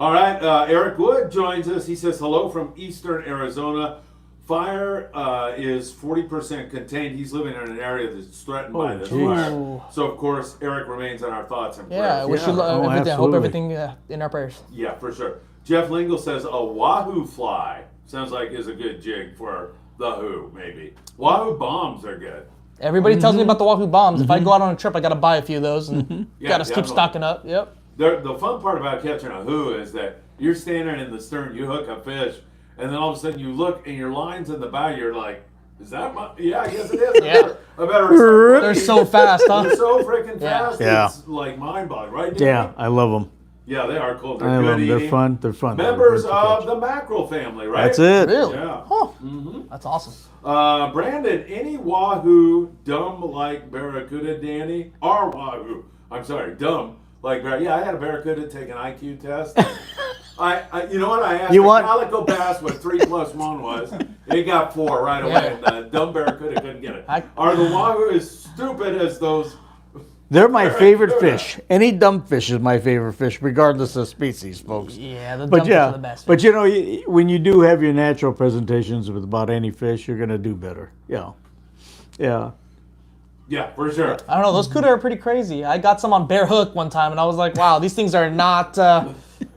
All right, Eric Wood joins us. He says hello from Eastern Arizona. Fire is 40% contained. He's living in an area that's threatened by this fire. So, of course, Eric remains on our thoughts and prayers. Yeah, I wish you everything. I hope everything in our prayers. Yeah, for sure. Jeff Lingle says a Wahoo fly sounds like is a good jig for the Who, maybe. Wahoo bombs are good. Everybody tells me about the Wahoo bombs. If I go out on a trip, I got to buy a few of those and got to keep stocking up. Yep. The fun part about catching a Who is that you're standing in the stern, you hook a fish, and then all of a sudden you look and your line's in the bow, you're like, is that my? Yeah, I guess it is. Yeah. I better They're so fast, huh? They're so freaking fast. Yeah. It's like mind-boggling, right? Yeah, I love them. Yeah, they are cool. I They're love good them. eating. They're fun. They're fun. Members They're good to of catch. the mackerel family, right? That's it. Really? Yeah. Huh. Mm-hmm. That's awesome. Brandon, any Wahoo dumb like Barracuda, Danny? Our Wahoo. I'm sorry, dumb like Barracuda. Yeah, I had a Barracuda take an IQ test. You know what I asked? You the want- calico bass what 3 + 1 was. It got 4 right away. And the dumb Barracuda couldn't get it. Are the Wahoo as stupid as those? They're my favorite Barracuda. fish. Any dumb fish is my favorite fish, regardless of species, folks. Yeah, the But dump yeah, are the best. but you know, when you do have your natural presentations with about any fish, you're gonna do better. Yeah, yeah. Yeah, for sure. I don't know. Those cuda are pretty crazy. I got some on bare hook one time, and I was like, wow, these things are not.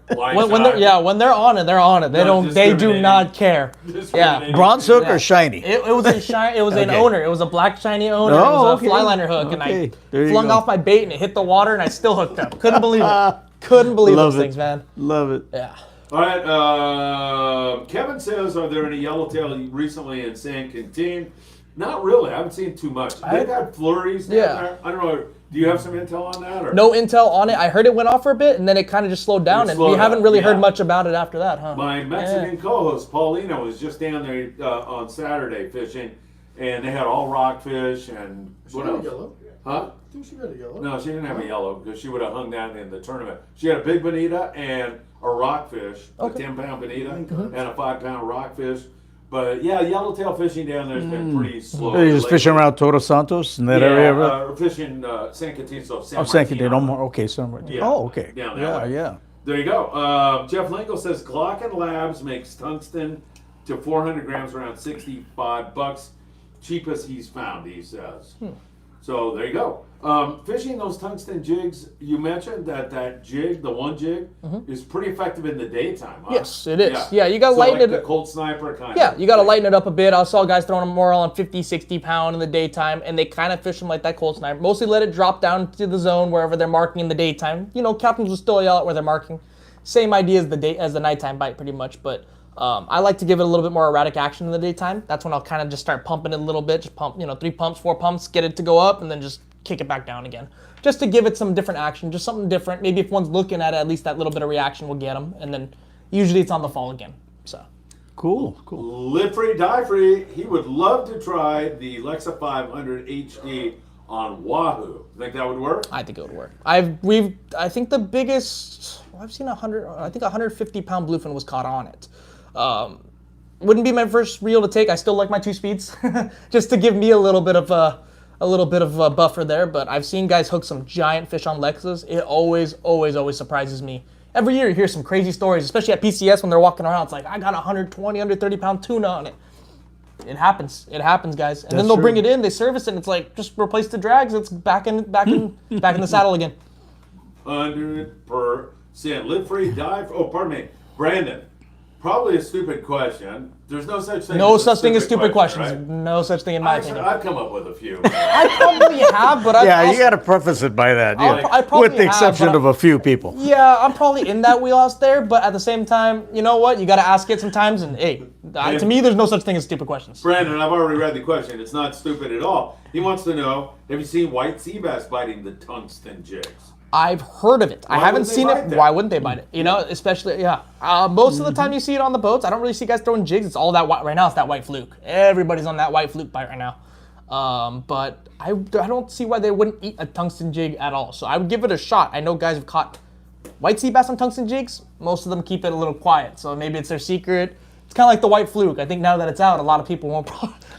When they're on it, they're on it. They No don't. They do discriminating. not care. Yeah. Discriminating. Bronze hook Yeah. or shiny? It was a shiny. It was an Okay. owner. It was a black shiny owner. Oh, it was okay. a fly liner hook, and Okay. I There you flung go. off my bait, and it hit the water, and I still hooked up. Couldn't believe it. Couldn't believe Love those it. things, man. Love it. Yeah. All right. Kevin says, are there any yellowtail recently in San Quintin? Not really. I haven't seen too much. They've had flurries down Yeah. there. I don't know. Do you have some intel on that? Or? No intel on it. I heard it went off for a bit, and then it kind of just slowed down, and we slowed haven't down, really yeah. heard much about it after that, huh? My Mexican co-host Paulina was just down there on Saturday fishing, and they had all rockfish and what else? Yellow? Huh? I think she got a yellow. No, she didn't have a yellow because she would have hung that in the tournament. She had a big bonita and a rockfish, Okay. a 10-pound bonita and a 5-pound rockfish. But yeah, yellowtail fishing down there has been pretty slow. Are you just lately. fishing around Torre Santos in that Yeah, area? fishing San Quintin, so San Oh, San Quintin. Martino. No more. Okay, somewhere. Yeah. Oh, okay. Down that Yeah, way. yeah. There you go. Jeff Lingle says Glock and Labs makes tungsten to 400 grams around $65. Cheapest he's found, he says. So there you go. Fishing those tungsten jigs, you mentioned that jig, the one jig, is pretty effective in the daytime. Huh? Yes, it is. Yeah, you gotta so lighten like it- the Colt Sniper kind Yeah, of. you got to lighten it up a bit. I saw guys throwing them more on 50, 60 pound in the daytime, and they kind of fish them like that Colt Sniper. Mostly let it drop down to the zone wherever they're marking in the daytime. You know, captains will still yell out where they're marking. Same idea as the nighttime bite, pretty much. But I like to give it a little bit more erratic action in the daytime. That's when I'll kind of just start pumping it a little bit. Just pump, 3 pumps, 4 pumps, get it to go up, and then just kick it back down again. Just to give it some different action, just something different. Maybe if one's looking at it, at least that little bit of reaction will get them. And then usually it's on the fall again. So. Cool, cool. Live free, die free. He would love to try the Lexa 500 HD on Wahoo. Think that would work? I think it would work. I think the biggest I've seen 150 pound bluefin was caught on it. Wouldn't be my first reel to take. I still like my 2 speeds, just to give me a little bit of a buffer there. But I've seen guys hook some giant fish on Lexas. It always surprises me. Every year you hear some crazy stories, especially at PCS when they're walking around. It's like, I got 120, 130 pound tuna on it. It happens, guys. And then That's they'll bring true. it in, they service it, and it's like, just replace the drags. It's back in the saddle again. 100%. Live free, die free. Oh, pardon me. Brandon, probably a stupid question. There's no such thing No as a such thing as stupid questions. right? No such thing in my Actually, opinion. I've come up with a few. I probably have, but Yeah, I've you got to preface it by that. I'll- Yeah. I probably With the have, exception but of a few people. Yeah, I'm probably in that wheelhouse there, but at the same time, you know what? You got to ask it sometimes, and hey, to me, there's no such thing as stupid questions. Brandon, I've already read the question. It's not stupid at all. He wants to know, have you seen white sea bass biting the tungsten jigs? I've heard of it. I Why haven't would they seen bite it. that? Why wouldn't they bite it? You know, especially, yeah. Most of the time you see it on the boats. I don't really see guys throwing jigs. It's all that white. Right now, it's that white fluke. Everybody's on that white fluke bite right now. But I don't see why they wouldn't eat a tungsten jig at all. So I would give it a shot. I know guys have caught white sea bass on tungsten jigs. Most of them keep it a little quiet. So maybe it's their secret. It's kind of like the white fluke. I think now that it's out, a lot of people won't.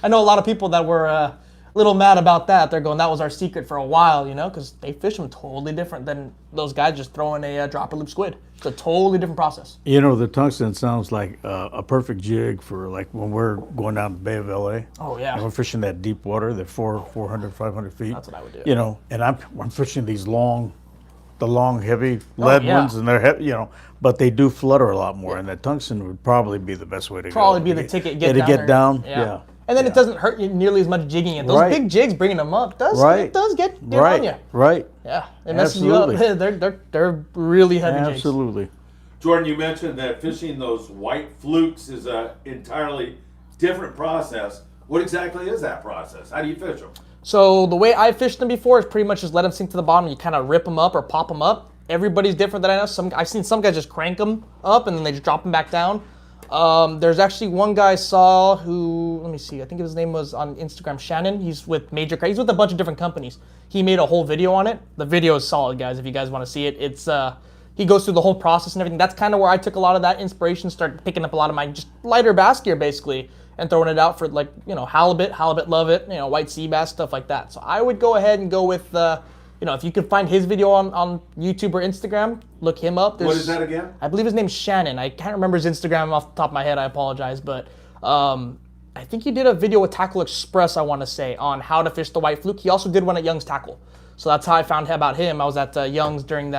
I know a lot of people that were a little mad about that. They're going, that was our secret for a while, you know, because they fish them totally different than those guys just throwing a dropper loop squid. It's a totally different process. You know, the tungsten sounds like a perfect jig for like when we're going down the Bay of LA. Oh, yeah. And we're fishing that deep water, that 400, 500 feet. That's what I would do. You know, and I'm fishing these long, heavy lead yeah. ones, and they're heavy, you know, but they do flutter a lot more, and that tungsten would probably be the best way to Probably go. be the ticket, to get get down. down. there. Yeah. And then it doesn't hurt you nearly as much jigging it. Those Right. big jigs bringing them up does Right. it does get Right. on you. Right. Yeah, it messes you up. Absolutely. They're really heavy jigs. Absolutely. Jordan, you mentioned that fishing those white flukes is an entirely different process. What exactly is that process? How do you fish them? So the way I fished them before is pretty much just let them sink to the bottom. You kind of rip them up or pop them up, everybody's different that I know. I've seen some guys just crank them up and then they just drop them back down. There's actually one guy I saw who, let me see, I think his name was on Instagram, Shannon. He's with he's with a bunch of different companies. He made a whole video on it. The video is solid, guys, if you guys want to see it. It's he goes through the whole process and everything. That's kind of where I took a lot of that inspiration, started picking up a lot of my just lighter bass gear basically and throwing it out for like, halibut love it, white sea bass, stuff like that. So I would go ahead and go with if you could find his video on YouTube or Instagram, look him up. What is that again? I believe his name's Shannon. I can't remember his Instagram off the top of my head. I apologize. But I think he did a video with Tackle Express, I want to say, on how to fish the white fluke. He also did one at Young's Tackle. So that's how I found about him. I was at Young's during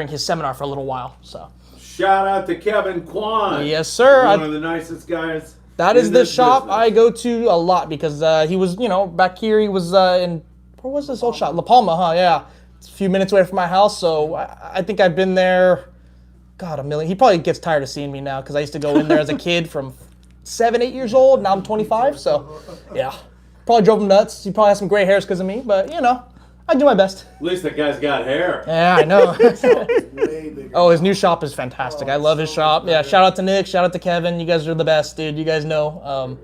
his seminar for a little while. So shout out to Kevin Kwan. Yes, sir. One of the nicest guys. That is the shop business. I go to a lot because he was, back here. He was in, where was this old shop? La Palma, huh? Yeah. It's a few minutes away from my house. So I think I've been there, God, a million. He probably gets tired of seeing me now because I used to go in there as a kid from 7, 8 years old. Now I'm 25. So, yeah. Probably drove him nuts. He probably has some gray hairs because of me. But, I do my best. At least the guy's got hair. Yeah, I know. Oh, his new shop is fantastic. I love his shop. Yeah, shout out to Nick. Shout out to Kevin. You guys are the best, dude. You guys know.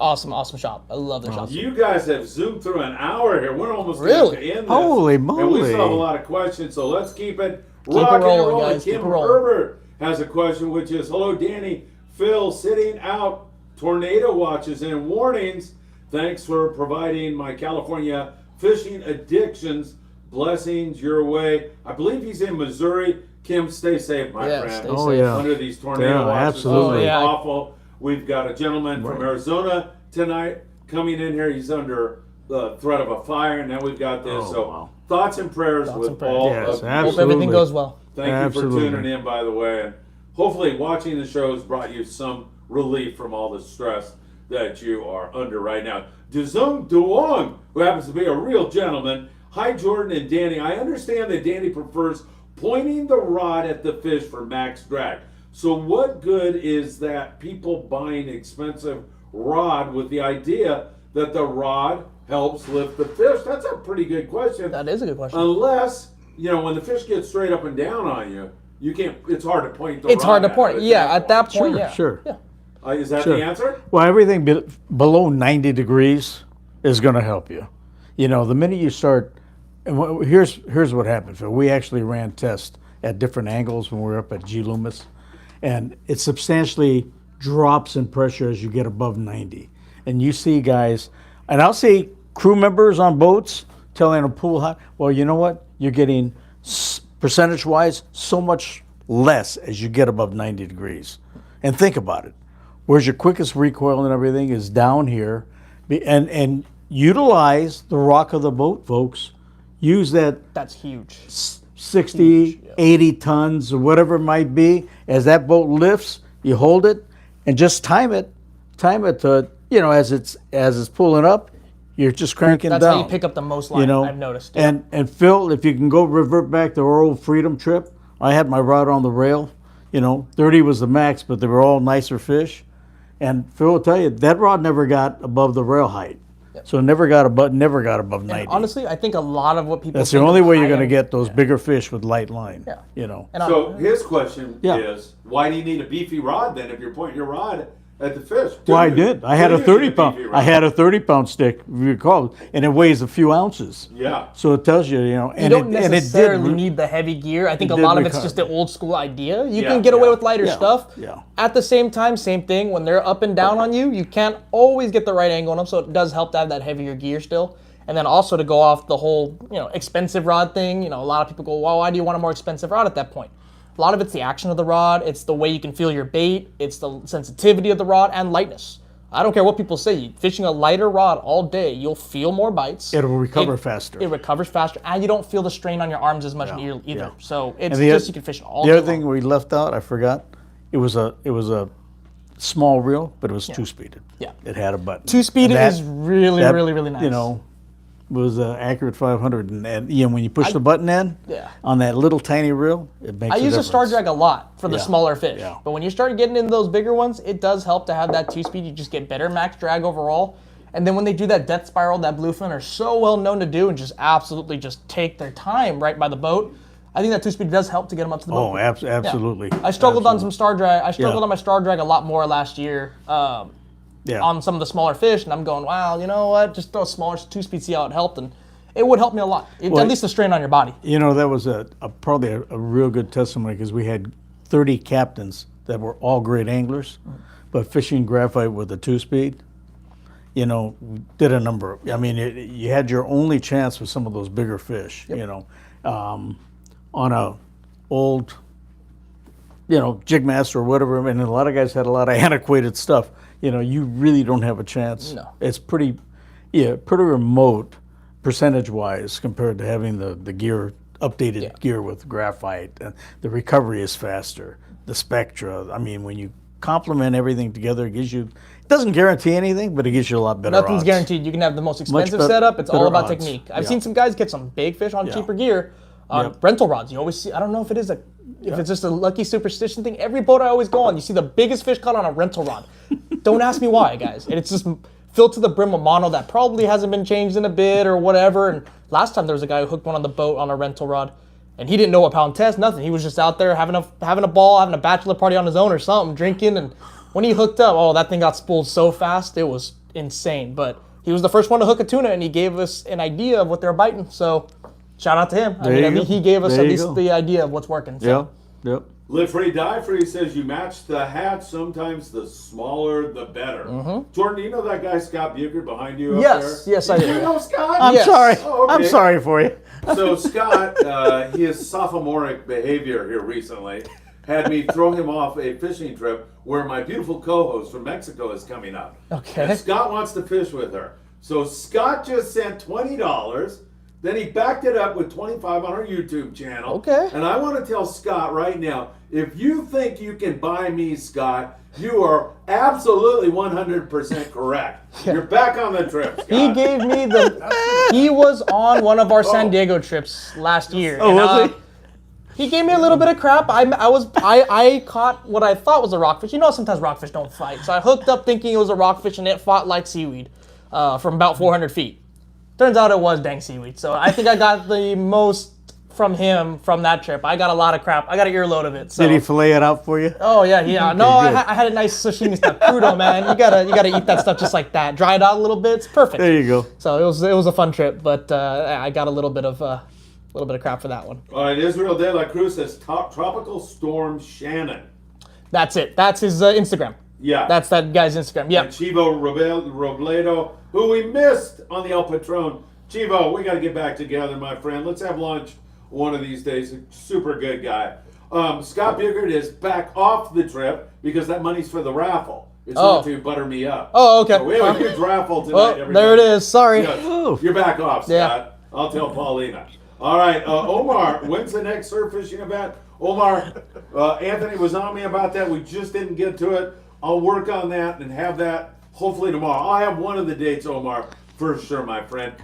Awesome shop. I love the shop. You guys have zoomed through an hour here. We're almost Really? going to end this. Holy And we moly. still have a lot of questions, so let's keep it rolling, rolling. guys. Kim Keep it rolling. Herbert has a question, which is, hello, Danny. Phil, sitting out tornado watches and warnings. Thanks for providing my California fishing addictions. Blessings your way. I believe he's in Missouri. Kim, stay safe, my friend. Stay Oh, safe. yeah. Under these tornado Yeah, watches. absolutely. It's Oh, yeah. awful. We've got a gentleman from Arizona tonight coming in here. He's under the threat of a fire, and then we've got this. Oh, so wow. thoughts and prayers Thoughts with and prayers. all Yes, of you. Hope absolutely. everything goes well. Thank you Absolutely. for tuning in, by the way. And hopefully watching the show has brought you some relief from all the stress that you are under right now. Dezung Duong, who happens to be a real gentleman. Hi, Jordan and Danny. I understand that Danny prefers pointing the rod at the fish for max drag. So what good is that people buying expensive rod with the idea that the rod helps lift the fish? That's a pretty good question. That is a good question. Unless, when the fish gets straight up and down on you, you can't, it's hard to point the It's hard rod to point. at Yeah, at that point, Sure, yeah. sure. Yeah. Is that Sure. the answer? Well, everything below 90 degrees is going to help you. The minute you start, and here's what happened, Phil. We actually ran tests at different angles when we were up at G. Loomis, and it substantially drops in pressure as you get above 90. And you see guys, and I'll see crew members on boats telling a pool high, well, you know what? You're getting percentage-wise so much less as you get above 90 degrees. And think about it. Where's your quickest recoil and everything is down here. And utilize the rock of the boat, folks. Use that That's huge. 60, 80 tons or whatever it might be. As that boat lifts, you hold it and just time it to, as it's pulling up, you're just cranking That's down. how you pick up the most line, I've noticed. And Phil, if you can go revert back to our old Freedom trip, I had my rod on the rail. 30 was the max, but they were all nicer fish. And Phil will tell you, that rod never got above the rail height. So it never got above 90. And honestly, I think a lot of what people That's the think only of way you're going to high-end- get those bigger fish with light line. Yeah. And So his question Yeah. is, why do you need a beefy rod then if you're pointing your rod at the fish? Well, I did. I had a 30 pound. beefy I rod? had a 30-pound stick, if you recall, and it weighs a few ounces. Yeah. So it tells you, you and don't it necessarily did. need the heavy gear. I think a did lot of it's recover. just the old school idea. You Yeah, can get away yeah. with lighter Yeah, stuff. yeah. At the same time, same thing. When they're up and down on you, you can't always get the right angle on them. So it does help to have that heavier gear still. And then also to go off the whole, expensive rod thing. A lot of people go, well, why do you want a more expensive rod at that point? A lot of it's the action of the rod. It's the way you can feel your bait. It's the sensitivity of the rod and lightness. I don't care what people say. Fishing a lighter rod all day, you'll feel more bites. It'll recover faster. It recovers faster, and you don't feel the strain on your arms as much either. yeah. So it's And the just oth- you can fish all The day other thing long. we left out, I forgot, it was a small reel, but it was two-speeded. Yeah. It had a button. Two-speeded And is really, that, really, really nice. Was accurate 500, and when you push the button in Yeah. on that little tiny reel, it makes. I use a star difference. drag a lot for the Yeah, smaller fish, yeah. but when you start getting into those bigger ones, it does help to have that two-speed. You just get better max drag overall. And then when they do that death spiral, that bluefin are so well known to do, and just absolutely just take their time right by the boat. I think that 2-speed does help to get them up to the boat. Oh, absolutely. I struggled on some star drag. I struggled on my star drag a lot more last year on some of the smaller fish, and I'm going, wow, you know what? Just throw a smaller 2-speed, see how it helped, and it would help me a lot. At least the strain on your body. You know, that was probably a real good testimony because we had 30 captains that were all great anglers, but fishing graphite with a 2-speed, you know, did a number. I mean, you had your only chance with some of those bigger fish, you know, on a old, you know, jig master or whatever. And a lot of guys had a lot of antiquated stuff. You know, you really don't have a chance. No. It's pretty remote percentage-wise compared to having the gear, updated gear with graphite. And the recovery is faster. The spectra, I mean, when you complement everything together, it gives you, it doesn't guarantee anything, but it gives you a lot better Nothing's odds. guaranteed. You can have the most expensive setup. It's all about odds. technique. I've seen some guys get some big fish on cheaper gear on rental rods. You always see, I don't know if it is if it's just a lucky superstition thing. Every boat I always go on, you see the biggest fish caught on a rental rod. Don't ask me why, guys. And it's just filled to the brim with mono that probably hasn't been changed in a bit or whatever. And last time there was a guy who hooked one on the boat on a rental rod, and he didn't know a pound test, nothing. He was just out there having a ball, having a bachelor party on his own or something, drinking. And when he hooked up, that thing got spooled so fast, it was insane. But he was the first one to hook a tuna, and he gave us an idea of what they were biting. So shout out to him. I mean, he gave us at least the idea of what's working. So. Yep. Live free, die free says you match the hat. Sometimes the smaller, the better. Jordan, do you know that guy Scott Buchert behind you up there? Yes, I do. You know Scott? I'm sorry. Oh, okay. I'm sorry for you. So Scott, his sophomoric behavior here recently had me throw him off a fishing trip where my beautiful co-host from Mexico is coming up. Okay. And Scott wants to fish with her. So Scott just sent $20. Then he backed it up with $25 on our YouTube channel. Okay. And I want to tell Scott right now, if you think you can buy me, Scott, you are absolutely 100% correct. You're back on the trip, Scott. He gave me he was on one of our San Diego trips last year. Oh, was he? He gave me a little bit of crap. I caught what I thought was a rockfish. You know, sometimes rockfish don't fight. So I hooked up thinking it was a rockfish, and it fought like seaweed from about 400 feet. Turns out it was dang seaweed. So I think I got the most from him from that trip. I got a lot of crap. I got an earload of it. So. Did he fillet it out for you? Oh yeah. No, I had a nice sashimi stuff. Crudo, man. You gotta eat that stuff just like that. Dry it out a little bit. It's perfect. There you go. So it was a fun trip, but I got a little bit of crap for that one. All right, Israel De La Cruz says Tropical Storm Shannon. That's it. That's his Instagram. Yeah. That's that guy's Instagram. Yeah. And Chivo Robledo, who we missed on the El Patron. Chivo, we got to get back together, my friend. Let's have lunch one of these days. Super good guy. Scott Buchert is back off the trip because that money's for the raffle. It's not to butter me up. Oh, okay. So we have a huge raffle tonight, everybody. There it is. Sorry. Yes. You're back off, Scott. Yeah. I'll tell Paulina. All right, Omar, when's the next surf fishing event? Omar, Anthony was on me about that. We just didn't get to it. I'll work on that and have that hopefully tomorrow. I'll have one of the dates, Omar, for sure, my friend.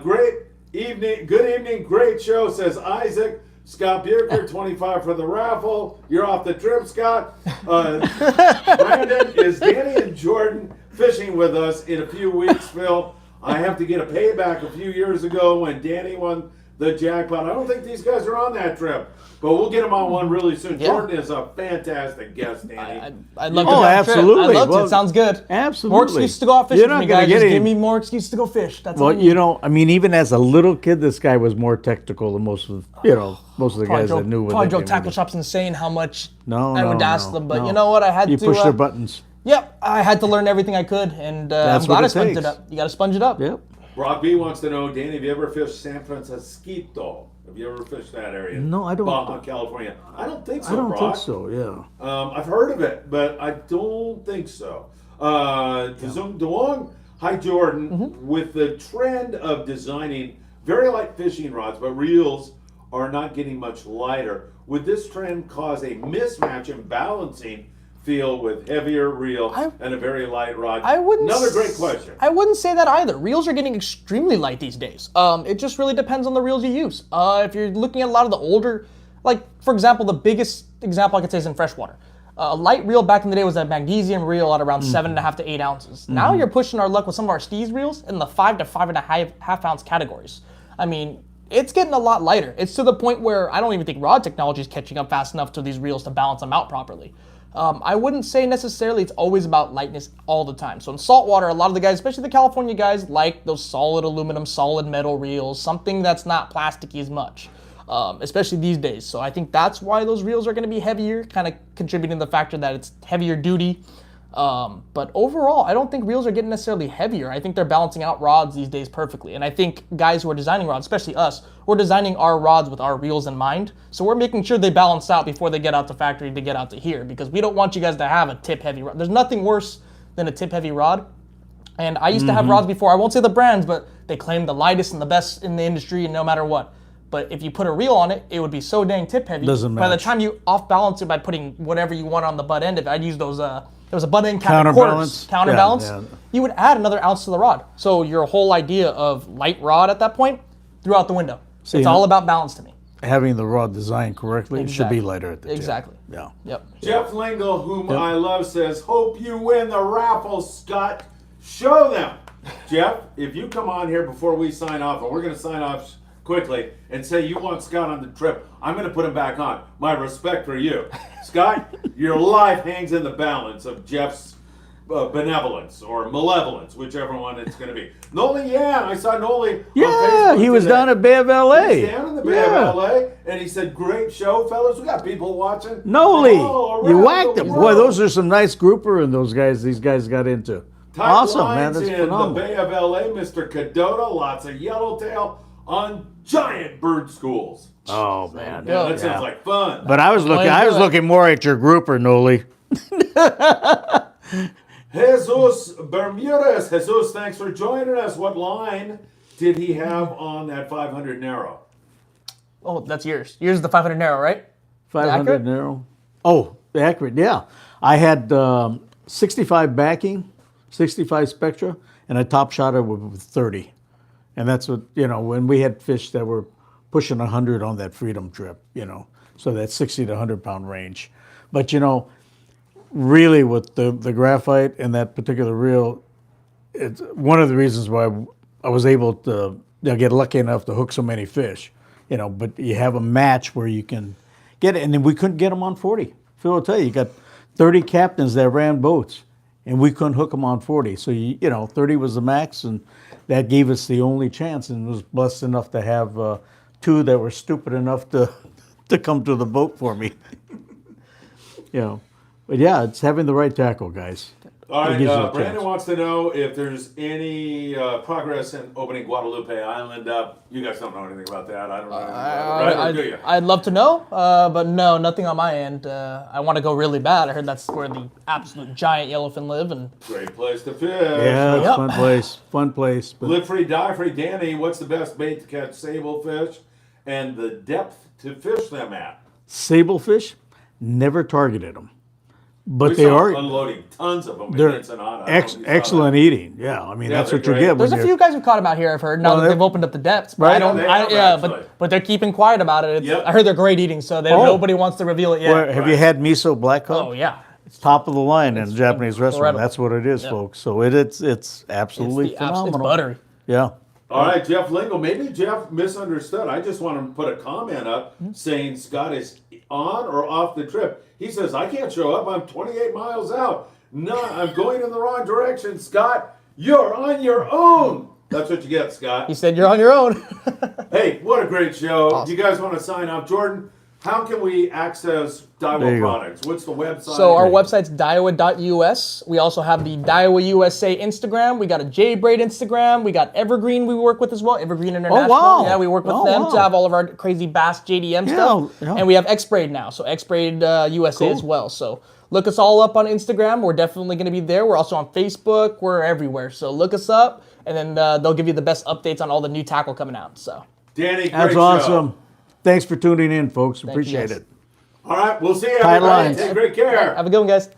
Great evening, good evening, great show, says Isaac. Scott Buchert, 25 for the raffle. You're off the trip, Scott. Brandon, is Danny and Jordan fishing with us in a few weeks, Phil? I have to get a payback a few years ago when Danny won the jackpot. I don't think these guys are on that trip, but we'll get them on one really soon. Yeah. Jordan is a fantastic guest, Danny. I'd love to. Oh, absolutely. I'd love to. It sounds good. Absolutely. More excuses to go out fishing You're for not me, gonna guys. get Just any- give me more excuses to go fish. That's all I Well, need. you know, I mean, even as a little kid, this guy was more technical than most of the guys that knew what Probably they drove came tackle with. shops insane how much No, I would ask them. But you know what? I had You to. push their buttons. Yep, I had to learn everything I could, and I'm That's glad what I it sponged takes. it up. You got to sponge it up. Yep. Brock B wants to know, Danny, have you ever fished San Francisco? Have you ever fished that area? No, I don't. Baja California. I don't think so, I don't Brock. think so, yeah. I've heard of it, but I don't think so. DeLong, hi Jordan. With the trend of designing very light fishing rods, but reels are not getting much lighter, would this trend cause a mismatch in balancing feel with heavier reel and a very light rod? Another great question. I wouldn't say that either. Reels are getting extremely light these days. It just really depends on the reels you use. If you're looking at a lot of the older, like for example, the biggest example I could say is in freshwater. A light reel back in the day was a magnesium reel at around 7.5 to 8 ounces. Now you're pushing our luck with some of our Steez reels in the 5 to 5.5 ounce categories. I mean, it's getting a lot lighter. It's to the point where I don't even think rod technology is catching up fast enough to these reels to balance them out properly. I wouldn't say necessarily it's always about lightness all the time. So in saltwater, a lot of the guys, especially the California guys, like those solid aluminum, solid metal reels, something that's not plasticky as much, especially these days. So I think that's why those reels are going to be heavier, kind of contributing to the factor that it's heavier duty. But overall, I don't think reels are getting necessarily heavier. I think they're balancing out rods these days perfectly. And I think guys who are designing rods, especially us, we're designing our rods with our reels in mind. So we're making sure they balance out before they get out to factory to get out to here, because we don't want you guys to have a tip heavy rod. There's nothing worse than a tip heavy rod. And I used to have rods before. I won't say the brands, but they claim the lightest and the best in the industry, no matter what. But if you put a reel on it, it would be so dang tip heavy. Doesn't By the match. time you off balance it by putting whatever you want on the butt end, if I'd use those, there was a butt end counterbalance. Yeah. You would add another ounce to the rod. So your whole idea of light rod at that point threw out the window. See, it's all about balance to me. Having the rod designed correctly, it should be Exactly. lighter at the tip. Exactly. Yeah. Yep. Jeff Lingle, whom I love, says, hope you win the raffle, Scott. Show them. Jeff, if you come on here before we sign off, and we're going to sign off quickly, and say you want Scott on the trip, I'm going to put him back on. My respect for you. Scott, your life hangs in the balance of Jeff's benevolence or malevolence, whichever one it's going to be. Noli, I saw Noli on Yeah, Facebook he was today. down at Bay of LA. He's down in the Bay of LA, and he said, great show, fellas. We got people watching. Noli, all you around whacked the him. Boy, world. those are some nice grouper and these guys got into. Tight Awesome, man. lines That's in phenomenal. the Bay of LA, Mr. Kadota, lots of yellowtail on giant bird schools. Oh man. Yeah, that sounds like fun. But I was looking more at your grouper, Noli. Jesus Bermudez. Jesus, thanks for joining us. What line did he have on that 500 narrow? Oh, that's yours. Yours is the 500 narrow, right? 500 accurate? narrow. Oh, the accurate, yeah. I had 65 backing, 65 spectra, and I top shot it with 30. And that's what, when we had fish that were pushing 100 on that Freedom trip, so that 60 to 100 pound range. But, really with the graphite and that particular reel, it's one of the reasons why I was able to get lucky enough to hook so many fish, but you have a match where you can get it. And then we couldn't get them on 40. Phil will tell you, you got 30 captains that ran boats and we couldn't hook them on 40. So, 30 was the max, and that gave us the only chance, and was blessed enough to have two that were stupid enough to come to the boat for me. But yeah, it's having the right tackle, guys. All It right, gives you a Brandon chance. wants to know if there's any progress in opening Guadalupe Island up. You guys don't know anything about that. I don't know anything about it, right? Or do you? I'd love to know, but no, nothing on my end. I want to go really bad. I heard that's where the absolute giant yellowfin live, and Great place to fish. Yeah, it's Yep. fun place. But Live free, die free. Danny, what's the best bait to catch sable fish and the depth to fish them at? sablefish, never targeted them. But We they saw are unloading tons of them in they're Ensenada. I don't know if you saw excellent eating. Yeah, I mean Yeah, that's they're what you great. get. there's when a you're- few guys who've caught them out here. I've heard now Well, that they're- they've opened up the depths, but Right. I don't. They have, actually. but they're keeping quiet about it. Yep. I heard they're great eating, so nobody wants to reveal it yet. Where- have you had miso black hawk? Oh yeah, It's top of the line in a Japanese restaurant. incredible. That's what it is, folks. So it's absolutely it's phenomenal. buttery. Yeah. All right, Jeff Lingle. Maybe Jeff misunderstood. I just want him to put a comment up saying Scott is on or off the trip. He says, I can't show up. I'm 28 miles out. No, I'm going in the wrong direction. Scott, you're on your own. That's what you get, Scott. He said you're on your own. Hey, what a great show. Awesome. You guys want to sign up? Jordan, how can we access There Daiwa you go. products? What's the website? So our website's Daiwa.us. We also have the Daiwa USA Instagram. We got a J-Braid Instagram. We got Evergreen we work with as well. Evergreen International. wow. Yeah, we work with Oh, them wow. to have all of our crazy bass JDM stuff. Yeah. And we have X-Braid now. So X-Braid USA Cool. as well. So look us all up on Instagram. We're definitely going to be there. We're also on Facebook. We're everywhere. So look us up, and then they'll give you the best updates on all the new tackle coming out. So Danny, great That's show. awesome. Thanks for tuning in, folks. you, Appreciate guys. it. All right, we'll see you. Tight everybody. lines. Take great care. have a good one, guys.